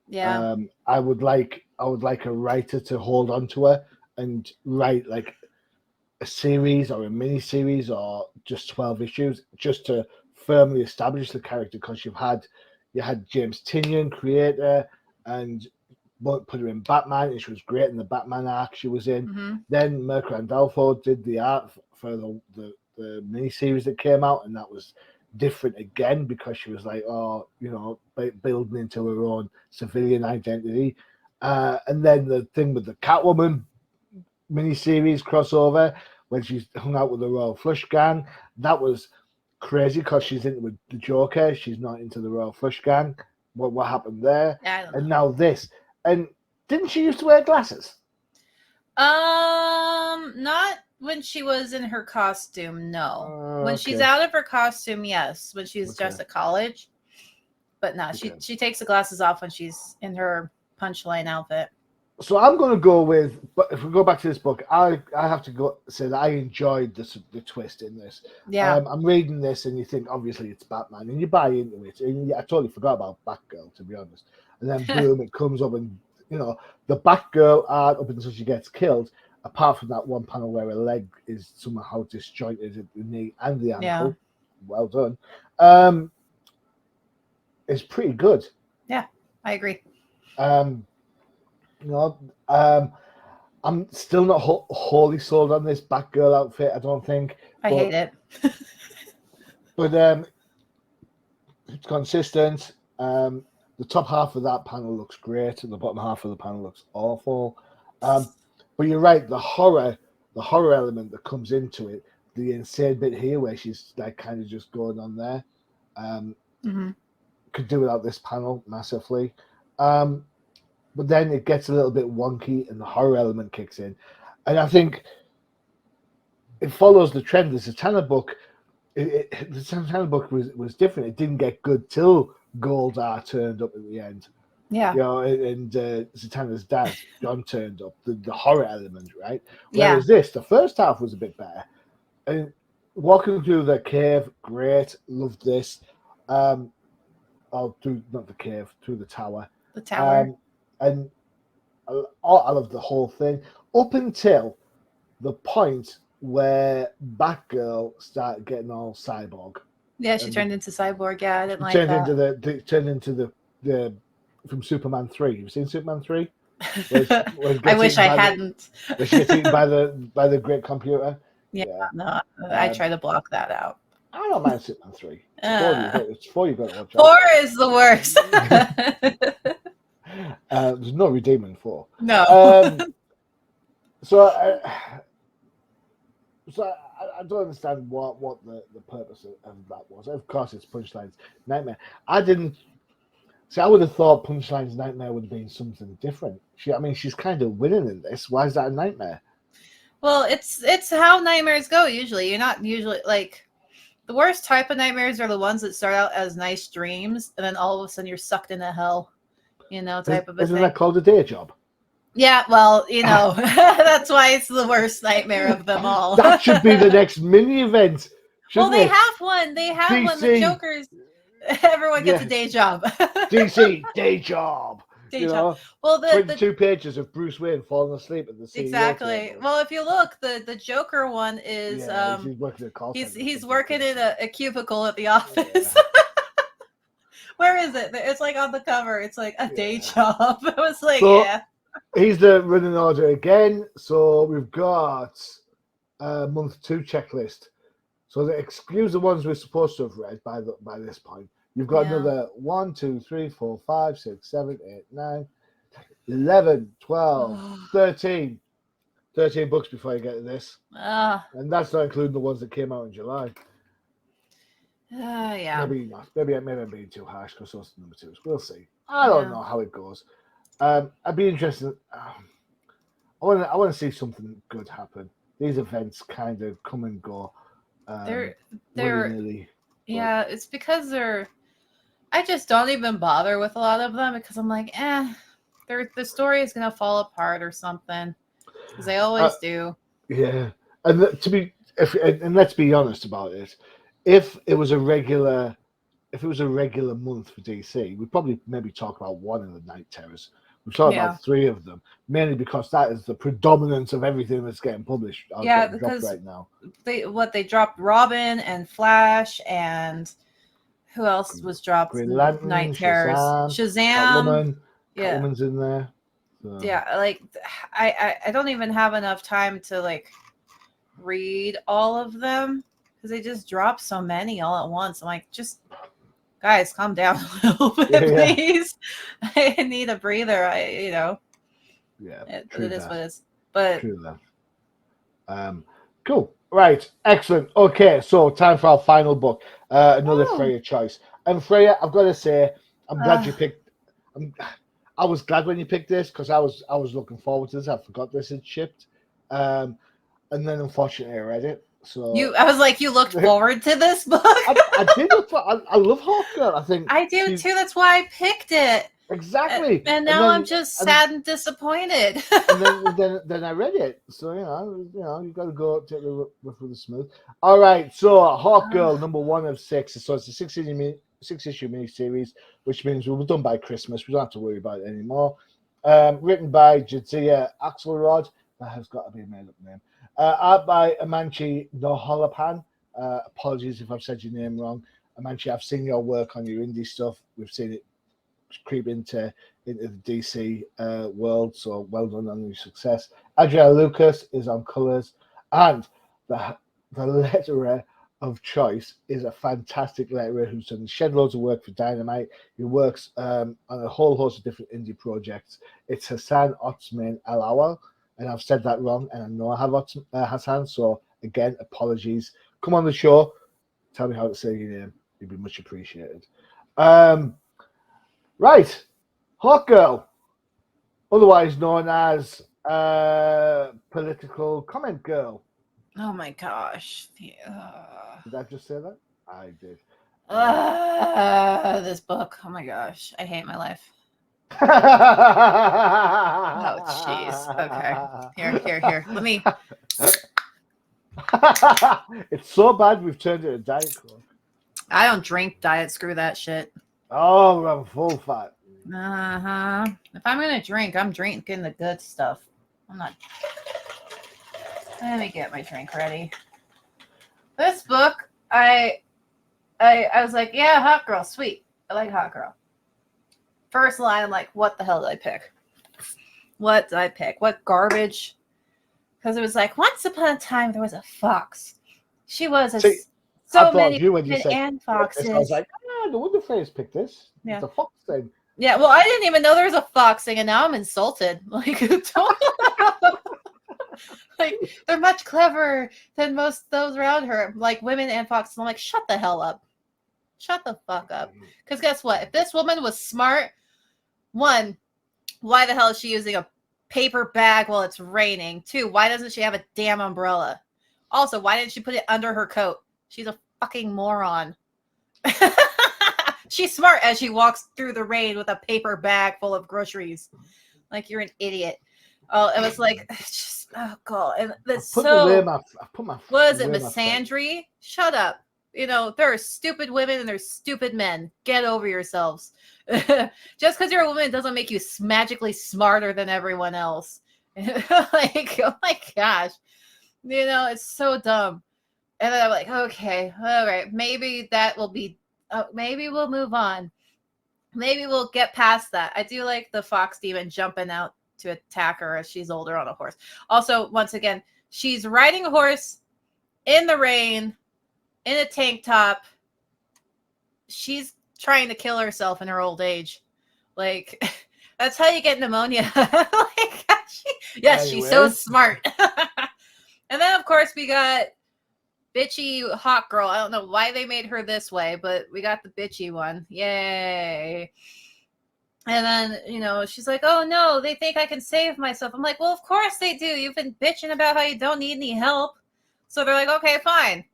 [SPEAKER 2] Yeah.
[SPEAKER 1] I would like a writer to hold on to her and write like a series or a mini series or just 12 issues just to firmly establish the character, because you had James Tynion, creator, and put her in Batman, and she was great in the Batman arc she was in. Then Mirka Andolfo did the art for the miniseries that came out, and that was different again because she was like, building into her own civilian identity. And then the thing with the Catwoman miniseries crossover, when she hung out with the Royal Flush Gang, that was crazy because she's into the Joker. She's not into the Royal Flush Gang. What happened there? And now this. And didn't she used to wear glasses?
[SPEAKER 2] Not when she was in her costume, no. When she's out of her costume, yes. When she's just at college. But no, she takes the glasses off when she's in her Punchline outfit.
[SPEAKER 1] So I'm going to go with, but if we go back to this book, I have to say that I enjoyed the twist in this.
[SPEAKER 2] Yeah.
[SPEAKER 1] I'm reading this and you think, obviously, it's Batman, and you buy into it. And I totally forgot about Batgirl, to be honest. And then, boom, it comes up, and, the Batgirl art up until she gets killed, apart from that one panel where her leg is somehow disjointed at the knee and the ankle. Yeah. Well done. It's pretty good.
[SPEAKER 2] Yeah, I agree.
[SPEAKER 1] I'm still not wholly sold on this Batgirl outfit, I don't think.
[SPEAKER 2] I hate it.
[SPEAKER 1] But it's consistent. The top half of that panel looks great, and the bottom half of the panel looks awful. But you're right, the horror element that comes into it, the insane bit here where she's like kind of just going on there, could do without this panel massively. But then it gets a little bit wonky and the horror element kicks in. And I think it follows the trend. The Zatanna book, the Zatanna book was different. It didn't get good till Goldar turned up at the end.
[SPEAKER 2] Yeah.
[SPEAKER 1] And Zatanna's dad, John, turned up. The horror element, right? Whereas the first half was a bit better. And walking through the cave, great. Loved this. Not the cave, through the tower.
[SPEAKER 2] The tower.
[SPEAKER 1] And I love the whole thing up until the point where Batgirl started getting all cyborg.
[SPEAKER 2] Yeah, she turned into cyborg. Yeah, I didn't like that.
[SPEAKER 1] Turned into the from Superman 3. You've seen Superman 3?
[SPEAKER 2] I wish I hadn't.
[SPEAKER 1] Where she gets eaten by the great computer.
[SPEAKER 2] Yeah. No, I try to block that out.
[SPEAKER 1] I don't mind Superman 3. It's 4 you've got to watch.
[SPEAKER 2] 4 is the worst.
[SPEAKER 1] There's no redeeming 4.
[SPEAKER 2] No.
[SPEAKER 1] So I don't understand what the purpose of that was. Of course, it's Punchline's nightmare. I would have thought Punchline's nightmare would have been something different. She's kind of winning in this. Why is that a nightmare?
[SPEAKER 2] Well, it's how nightmares go usually. You're not usually like, the worst type of nightmares are the ones that start out as nice dreams, and then all of a sudden you're sucked into hell. Type of a
[SPEAKER 1] Isn't
[SPEAKER 2] thing.
[SPEAKER 1] that called a day job?
[SPEAKER 2] Yeah, well, that's why it's the worst nightmare of them all.
[SPEAKER 1] That should be the next mini event.
[SPEAKER 2] Well, they have one. They have one. The Joker's. Everyone gets a day job.
[SPEAKER 1] DC day job. You know,
[SPEAKER 2] well,
[SPEAKER 1] 22 pages of Bruce Wayne falling asleep at the CEO
[SPEAKER 2] exactly.
[SPEAKER 1] table.
[SPEAKER 2] Well, if you look, the Joker one is
[SPEAKER 1] he's working at call
[SPEAKER 2] he's working in a cubicle at the office. Where is it? It's like on the cover. It's like a day job. I was like,
[SPEAKER 1] so,
[SPEAKER 2] yeah.
[SPEAKER 1] He's the running order again. So we've got a month 2 checklist. So excuse the ones we're supposed to have read by this point. You've got another 1, 2, 3, 4, 5, 6, 7, 8, 9, 11, 12, 13. 13 books before you get to this. And that's not including the ones that came out in July.
[SPEAKER 2] Yeah.
[SPEAKER 1] Maybe not. Maybe I'm being too harsh because those are number 2s. We'll see. I don't know how it goes. I'd be interested. I want to see something good happen. These events kind of come and go.
[SPEAKER 2] They're
[SPEAKER 1] willy-nilly,
[SPEAKER 2] it's because I just don't even bother with a lot of them because I'm like, the story is gonna fall apart or something, because they always do.
[SPEAKER 1] Yeah, and let's be honest about it. If it was a regular month for DC, we'd probably maybe talk about one of the Night Terrors. We've talked about 3 of them, mainly because that is the predominance of everything that's getting published.
[SPEAKER 2] Because
[SPEAKER 1] right now
[SPEAKER 2] they dropped Robin and Flash, and who else was dropped?
[SPEAKER 1] Green Lantern,
[SPEAKER 2] Night Terrors,
[SPEAKER 1] Shazam. Catwoman's in there. So.
[SPEAKER 2] Yeah, like I don't even have enough time to like read all of them because they just drop so many all at once. I'm like, just guys, calm down a little bit, please. I need a breather.
[SPEAKER 1] Yeah,
[SPEAKER 2] it is what it is. But
[SPEAKER 1] true that. Cool. Right. Excellent. Okay, so time for our final book. Another Freyja choice. And Freyja, I've got to say, I'm glad you picked. I was glad when you picked this because I was looking forward to this. I forgot this had shipped, and then unfortunately I read it. So
[SPEAKER 2] I was like, you looked forward to this book.
[SPEAKER 1] I did. I love Hawkgirl. I think
[SPEAKER 2] I do too. That's why I picked it.
[SPEAKER 1] Exactly.
[SPEAKER 2] And now I'm just sad and disappointed.
[SPEAKER 1] and then I read it. So you got to go take the rough with the smooth. All right. So Hawkgirl, number 1 of 6. So it's a 6-issue miniseries, which means we were done by Christmas. We don't have to worry about it anymore. Written by Jadzia Axelrod. That has got to be a made-up name. Art by Amanchi Noholapan. Apologies if I've said your name wrong. Amanchi, I've seen your work on your indie stuff. We've seen it creep into the DC world, so well done on your success. Adriel Lucas is on colors, and the letterer of choice is a fantastic letterer who's done shed loads of work for Dynamite. He works on a whole host of different indie projects. It's Hassan Otsman El Awal, and I've said that wrong, and I know I have Hassan, so again, apologies. Come on the show, tell me how to say your name. You'd be much appreciated. Right, Hawkgirl, otherwise known as Political Comment Girl.
[SPEAKER 2] Oh my gosh.
[SPEAKER 1] Did I just say that? I did.
[SPEAKER 2] This book. Oh my gosh. I hate my life. Oh, jeez. Okay. Here. Let me.
[SPEAKER 1] It's so bad we've turned it a Diet Coke.
[SPEAKER 2] I don't drink diet. Screw that shit.
[SPEAKER 1] Oh, I'm full fat.
[SPEAKER 2] If I'm gonna drink, I'm drinking the good stuff. I'm not. Let me get my drink ready. This book, I was like, yeah, Hawkgirl, sweet. I like Hawkgirl. First line, I'm like, what the hell did I pick? What did I pick? What garbage? Because it was like, once upon a time there was a fox. She was so many and foxes.
[SPEAKER 1] I was like, no wonder Freya's picked this.
[SPEAKER 2] Yeah.
[SPEAKER 1] It's a fox thing.
[SPEAKER 2] Yeah, well, I didn't even know there was a fox thing, and now I'm insulted. Like, like they're much cleverer than most those around her, like women and foxes. I'm like, shut the hell up. Shut the fuck up. Because guess what? If this woman was smart, 1, why the hell is she using a paper bag while it's raining? 2, why doesn't she have a damn umbrella? Also, why didn't she put it under her coat? She's a fucking moron. She's smart as she walks through the rain with a paper bag full of groceries. Like, you're an idiot. Oh, it was like, just, oh god, and that's so.
[SPEAKER 1] I put my
[SPEAKER 2] what is it, misandry? Shut up. You know, there are stupid women and there's stupid men. Get over yourselves. Just because you're a woman doesn't make you magically smarter than everyone else. Like, oh my gosh. You know, it's so dumb. And then I'm like, okay, all right, maybe that will be, maybe we'll move on. Maybe we'll get past that. I do like the fox demon jumping out to attack her as she's older on a horse. Also, once again, she's riding a horse in the rain, in a tank top. She's trying to kill herself in her old age. Like, that's how you get pneumonia. Like, yes, she's so smart. And then, of course, we got bitchy hot girl. I don't know why they made her this way, but we got the bitchy one. Yay. And then, you know, she's like, oh, no, they think I can save myself. I'm like, well, of course they do. You've been bitching about how you don't need any help. So they're like, okay, fine.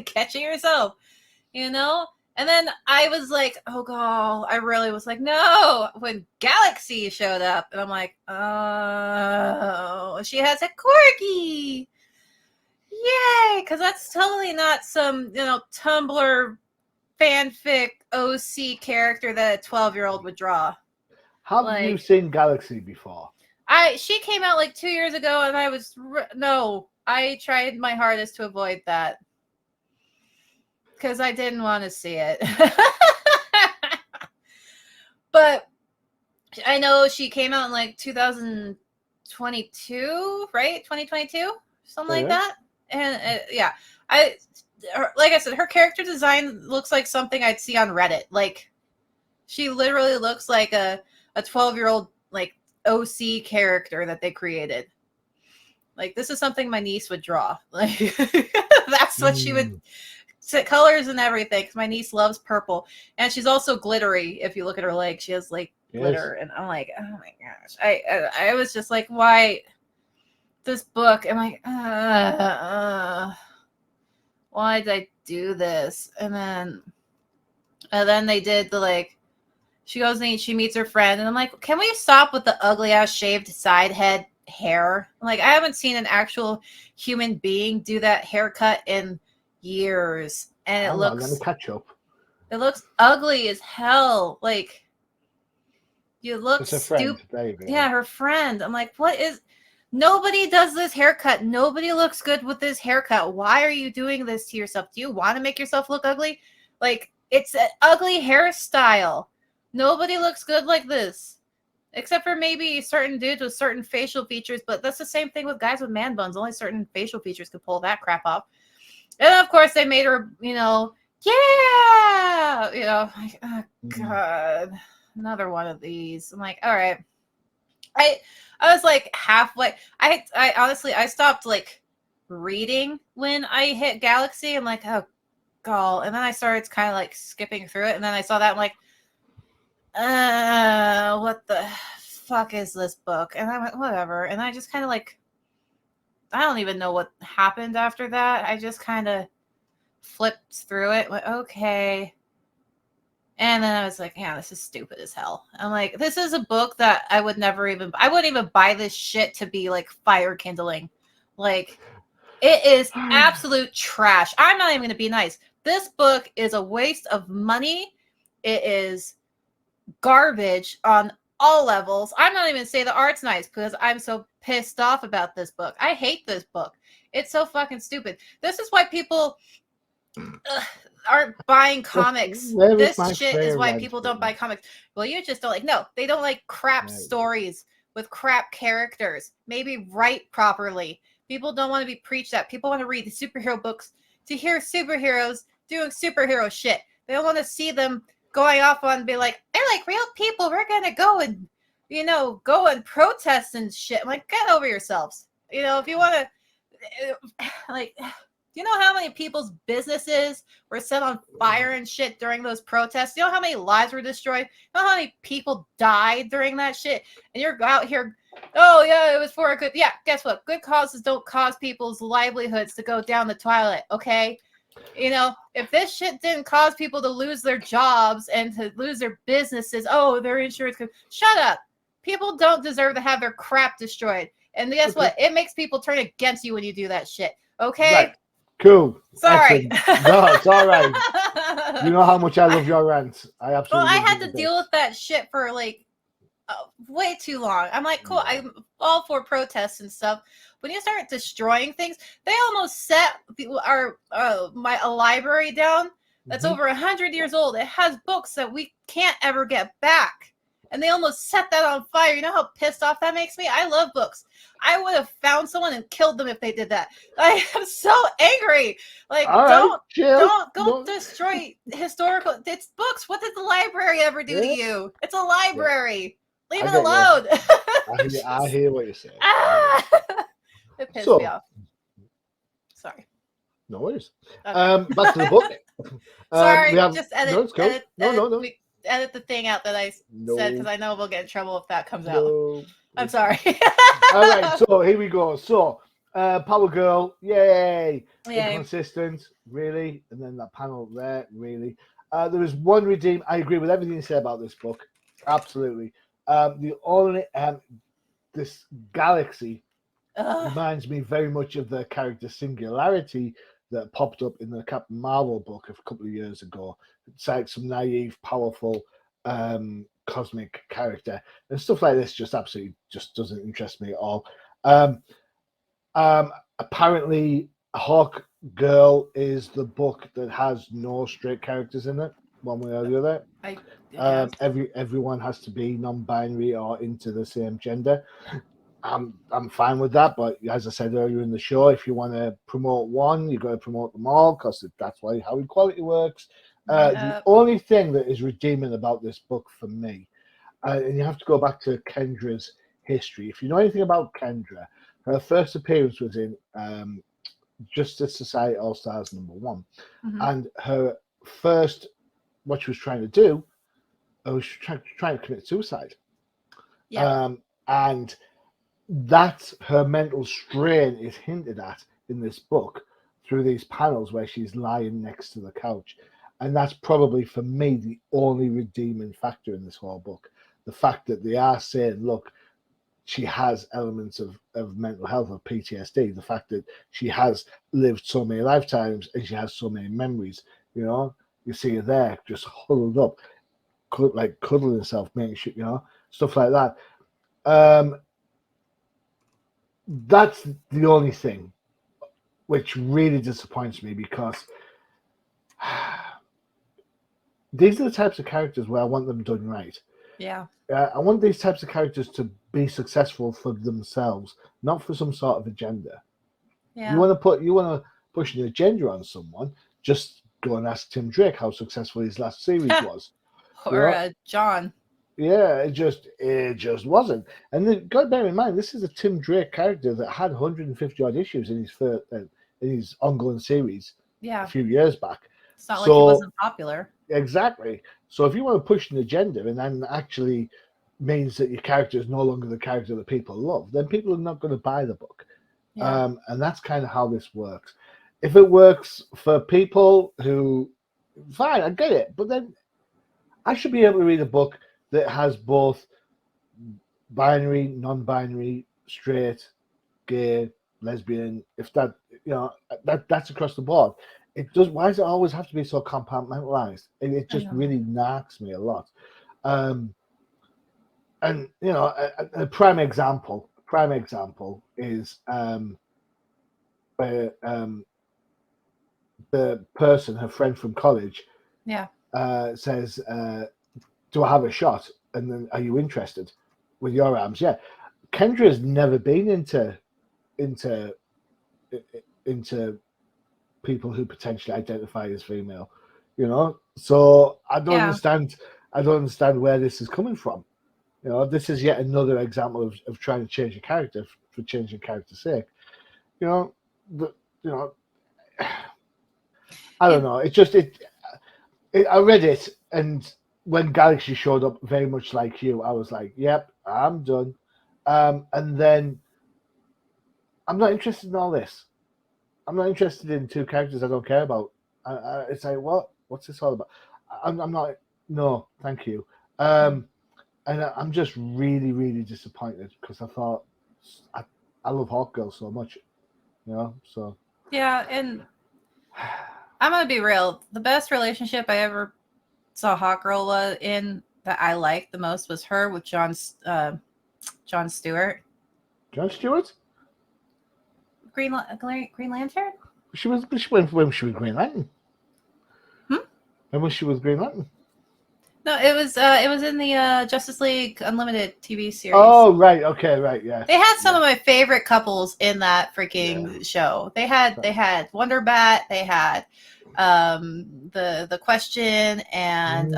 [SPEAKER 2] Catching yourself, you know? And then I was like, oh, God, I really was like, no. When Galaxy showed up, and I'm like, oh, she has a corgi. Yay. Because that's totally not some, you know, Tumblr fanfic OC character that a 12-year-old would draw.
[SPEAKER 1] Have you seen Galaxy before?
[SPEAKER 2] She came out like 2 years ago, and I was I tried my hardest to avoid that because I didn't want to see it. But I know she came out in like 2022, right? 2022, something like that. And yeah, like I said, her character design looks like something I'd see on Reddit. Like, she literally looks like a 12-year-old like OC character that they created. Like, this is something my niece would draw. Like, that's what she would. Colors and everything, because my niece loves purple, and she's also glittery. If you look at her leg, she has like glitter, and I'm like, oh my gosh. I was just like, why this book? I'm like, why did I do this? And then they did the like, she goes and she meets her friend, and I'm like, can we stop with the ugly ass shaved side head hair? Like, I haven't seen an actual human being do that haircut in years, and it looks
[SPEAKER 1] catch up.
[SPEAKER 2] It looks ugly as hell. Like, you look stupid. Yeah, her friend. I'm like, what is? Nobody does this haircut. Nobody looks good with this haircut. Why are you doing this to yourself? Do you want to make yourself look ugly? Like, it's an ugly hairstyle. Nobody looks good like this, except for maybe certain dudes with certain facial features. But that's the same thing with guys with man buns. Only certain facial features could pull that crap off. And of course, they made her, you know, yeah, you know, like, oh God, another one of these. I'm like, all right. I was like halfway. I honestly, I stopped like reading when I hit Galaxy. I'm like, oh God. And then I started kind of like skipping through it. And then I saw that. I'm like, what the fuck is this book? And I went, whatever. And I just kind of like, I don't even know what happened after that. I just kind of flipped through it. Went, okay. And then I was like, yeah, this is stupid as hell. I'm like, this is a book that I wouldn't even buy this shit to be like fire kindling. Like, it is absolute trash. I'm not even going to be nice. This book is a waste of money. It is garbage on all levels. I'm not even say the art's nice because I'm so pissed off about this book. I hate this book. It's so fucking stupid. This is why people aren't buying comics. This shit is why people don't buy comics. Well, you just don't like. No, they don't like crap stories with crap characters. Maybe write properly. People don't want to be preached at. People want to read the superhero books to hear superheroes doing superhero shit. They don't want to see them going off on be like, they're like real people. We're gonna go and, you know, go and protest and shit. I'm like, get over yourselves. You know, if you want to, like, do you know how many people's businesses were set on fire and shit during those protests? You know how many lives were destroyed? You know how many people died during that shit? And you're out here, oh yeah, it was for a good, yeah, guess what? Good causes don't cause people's livelihoods to go down the toilet, okay? You know, if this shit didn't cause people to lose their jobs and to lose their businesses, oh, their insurance could, shut up. People don't deserve to have their crap destroyed. And guess what? It makes people turn against you when you do that shit. Okay?
[SPEAKER 1] Right. Cool.
[SPEAKER 2] Sorry.
[SPEAKER 1] Excellent. No, it's all right. You know how much I love your rants. I absolutely.
[SPEAKER 2] Well, I had to deal with that shit for like way too long. I'm like, cool. I'm all for protests and stuff. When you start destroying things, they almost set a library down that's over 100 years old. It has books that we can't ever get back, and they almost set that on fire. You know how pissed off that makes me? I love books. I would have found someone and killed them if they did that. I am so angry. Like, don't destroy historical. It's books. What did the library ever do to you? It's a library. Leave it alone.
[SPEAKER 1] I hear what you're saying.
[SPEAKER 2] It pissed me off. Sorry.
[SPEAKER 1] No worries.
[SPEAKER 2] Okay.
[SPEAKER 1] Back to the book.
[SPEAKER 2] Sorry, just edit.
[SPEAKER 1] No, it's cool. No.
[SPEAKER 2] Edit the thing out that I said because I know we'll get in trouble if that comes out. I'm sorry.
[SPEAKER 1] All right, so here we go. So, Power Girl, yay! Inconsistent, really, and then that panel there, really. There is one redeem. I agree with everything you said about this book, absolutely. The only this galaxy reminds me very much of the character Singularity that popped up in the Captain Marvel book a couple of years ago. It's like some naive, powerful cosmic character, and stuff like this just absolutely just doesn't interest me at all. Apparently, Hawk Girl is the book that has no straight characters in it, one way or the other. Everyone has to be non-binary or into the same gender. I'm fine with that, but as I said earlier in the show, if you want to promote one, you've got to promote them all because that's how equality works. The only thing that is redeeming about this book for me, and you have to go back to Kendra's history. If you know anything about Kendra, her first appearance was in Justice Society All Stars #1, and her first, what she was trying to do, was trying to commit suicide. And that her mental strain is hinted at in this book through these panels where she's lying next to the couch. And that's probably, for me, the only redeeming factor in this whole book. The fact that they are saying, look, she has elements of mental health, of PTSD. The fact that she has lived so many lifetimes and she has so many memories. You know, you see her there just huddled up, like cuddling herself, making sure, you know, stuff like that. That's the only thing which really disappoints me, because these are the types of characters where I want them done right.
[SPEAKER 2] Yeah.
[SPEAKER 1] I want these types of characters to be successful for themselves, not for some sort of agenda.
[SPEAKER 2] Yeah.
[SPEAKER 1] You want to push an agenda on someone, just go and ask Tim Drake how successful his last series was.
[SPEAKER 2] Or John.
[SPEAKER 1] Yeah, it just wasn't. And then, got to bear in mind, this is a Tim Drake character that had 150 odd issues in his ongoing series a few years back.
[SPEAKER 2] It's not like he wasn't popular.
[SPEAKER 1] Exactly. So if you want to push an agenda and then actually means that your character is no longer the character that people love, then people are not going to buy the book. Yeah. And that's kind of how this works. If it works for people who, fine, I get it. But then I should be able to read a book that has both binary, non-binary, straight, gay, lesbian. If that, you know, that's across the board. It does. Why does it always have to be so compartmentalized? It just really knocks me a lot. And you know, a prime example is where the person, her friend from college, says, "Do I have a shot? And then, are you interested with your arms?" Yeah, Kendra has never been into people who potentially identify as female, you know. So I don't understand. I don't understand where this is coming from. You know, this is yet another example of trying to change a character for changing character's sake. You know, I don't know. It just I read it, and when Galaxy showed up, very much like you, I was like, "Yep, I'm done." And then I'm not interested in all this. I'm not interested in two characters I don't care about. It's like, what's this all about? I'm not. No, thank you. And I'm just really, really disappointed because I thought I love Hawkgirl so much, you know. So
[SPEAKER 2] yeah, and I'm gonna be real. The best relationship I ever saw Hawkgirl was in that I liked the most was her with John Stewart.
[SPEAKER 1] John Stewart?
[SPEAKER 2] Green Lantern?
[SPEAKER 1] She was when she was Green Lantern. When was she with Green Lantern?
[SPEAKER 2] No, it was in the Justice League Unlimited TV series.
[SPEAKER 1] Oh, right. Okay, right. Yeah.
[SPEAKER 2] They had some of my favorite couples in that freaking show. They had Wonder Bat. They had the Question and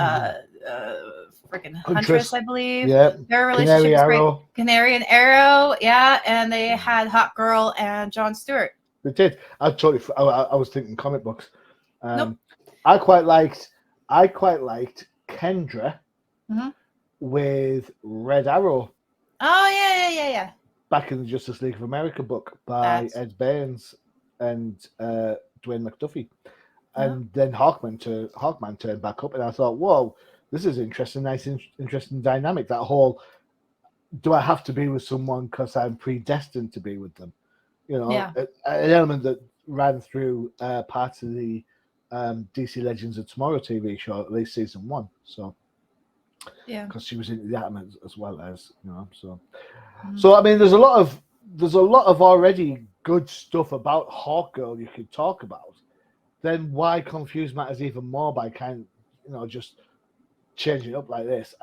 [SPEAKER 2] freaking Huntress, I believe.
[SPEAKER 1] Yeah.
[SPEAKER 2] Their relationship was
[SPEAKER 1] Arrow.
[SPEAKER 2] great. Canary and Arrow. Yeah, and they had Hawkgirl and John Stewart.
[SPEAKER 1] They did. I was thinking comic books.
[SPEAKER 2] Nope.
[SPEAKER 1] I quite liked Kendra with Red Arrow.
[SPEAKER 2] Oh yeah.
[SPEAKER 1] Back in the Justice League of America book by Ed Baines and Dwayne McDuffie. And then Hawkman turned back up, and I thought, whoa, this is interesting, interesting dynamic. That whole, do I have to be with someone because I'm predestined to be with them? You know, an element that ran through parts of the DC Legends of Tomorrow TV show, at least season 1. So, because she was into the Atom as well as, you know, so I mean, there's a lot of already good stuff about Hawkgirl you could talk about. Then why confuse matters even more by just changing it up like this?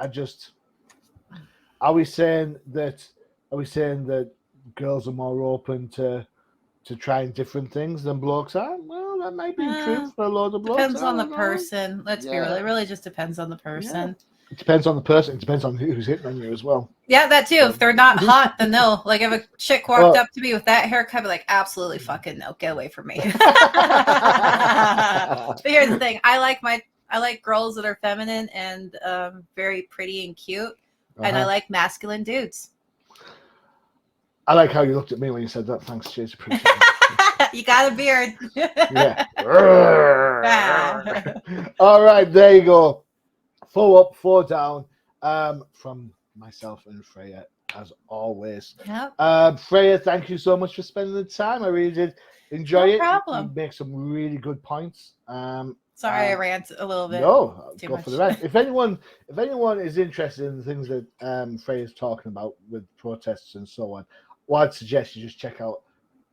[SPEAKER 1] Are we saying that girls are more open to trying different things than blokes are? Well, that might be true for a lot of blokes.
[SPEAKER 2] Depends on the person. Let's be real. It really just depends on the person.
[SPEAKER 1] Yeah. It depends on the person. It depends on who's hitting on you as well.
[SPEAKER 2] Yeah, that too. If they're not hot, then no. Like if a chick walked up to me with that haircut, I'd be like, absolutely fucking no. Get away from me. But here's the thing. I like girls that are feminine and very pretty and cute. And I like masculine dudes.
[SPEAKER 1] I like how you looked at me when you said that. Thanks, Chase. Appreciate it.
[SPEAKER 2] You got a beard.
[SPEAKER 1] Yeah. All right, there you go. 4 up, 4 down from myself and Freyja, as always.
[SPEAKER 2] Yep.
[SPEAKER 1] Freyja, thank you so much for spending the time. I really did enjoy it.
[SPEAKER 2] No problem.
[SPEAKER 1] You make some really good points.
[SPEAKER 2] Sorry, I rant a little bit.
[SPEAKER 1] No, go for the rest. If anyone is interested in the things that Freyja's talking about with protests and so on, what I'd suggest you just check out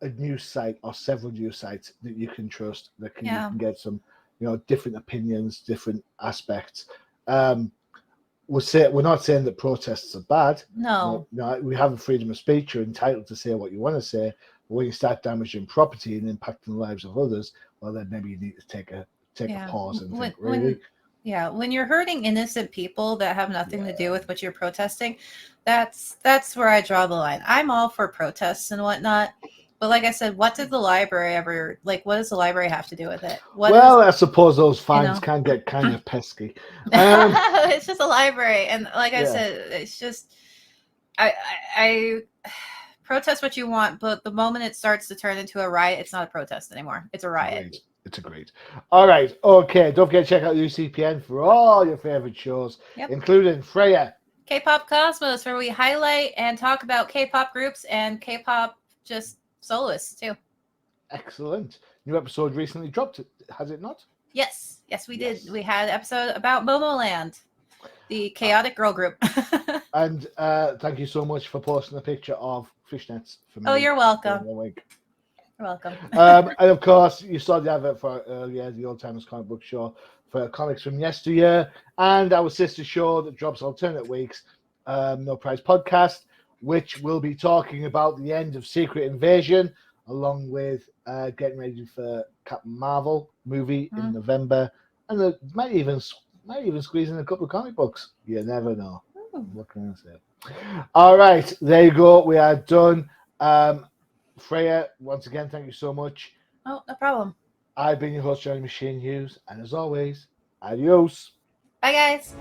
[SPEAKER 1] a news site or several news sites that you can trust that you can get some, different opinions, different aspects. We're not saying that protests are bad.
[SPEAKER 2] No.
[SPEAKER 1] We have a freedom of speech. You're entitled to say what you want to say. But when you start damaging property and impacting the lives of others, well, then maybe you need to take a pause and think, really.
[SPEAKER 2] When you're hurting innocent people that have nothing to do with what you're protesting, that's where I draw the line. I'm all for protests and whatnot. But like I said, what did the library ever, what does the library have to do with it?
[SPEAKER 1] I suppose those fines can get kind of pesky.
[SPEAKER 2] It's just a library. And like I said, it's just, I protest what you want, but the moment it starts to turn into a riot, it's not a protest anymore. It's a riot.
[SPEAKER 1] It's agreed. All right. Okay. Don't forget to check out UCPN for all your favorite shows, including Freyja.
[SPEAKER 2] K-Pop Cosmos, where we highlight and talk about K-pop groups and K-pop just soloists too.
[SPEAKER 1] Excellent. New episode recently dropped, has it not?
[SPEAKER 2] Yes, we did. We had an episode about Momoland, the chaotic girl group.
[SPEAKER 1] And thank you so much for posting a picture of fishnets for me.
[SPEAKER 2] Oh, you're welcome. You're welcome.
[SPEAKER 1] And of course, you saw the advert for earlier, the Old Timers Comic Book Show for comics from yesteryear, and our sister show that drops alternate weeks, No Prize Podcast, which will be talking about the end of Secret Invasion, along with getting ready for Captain Marvel movie in November, and they might even squeeze in a couple of comic books. You never know. What can I say? All right, there you go. We are done. Freyja, once again, thank you so much.
[SPEAKER 2] Oh, no problem.
[SPEAKER 1] I've been your host, Johnny Machine Hughes, and as always, adios.
[SPEAKER 2] Bye, guys.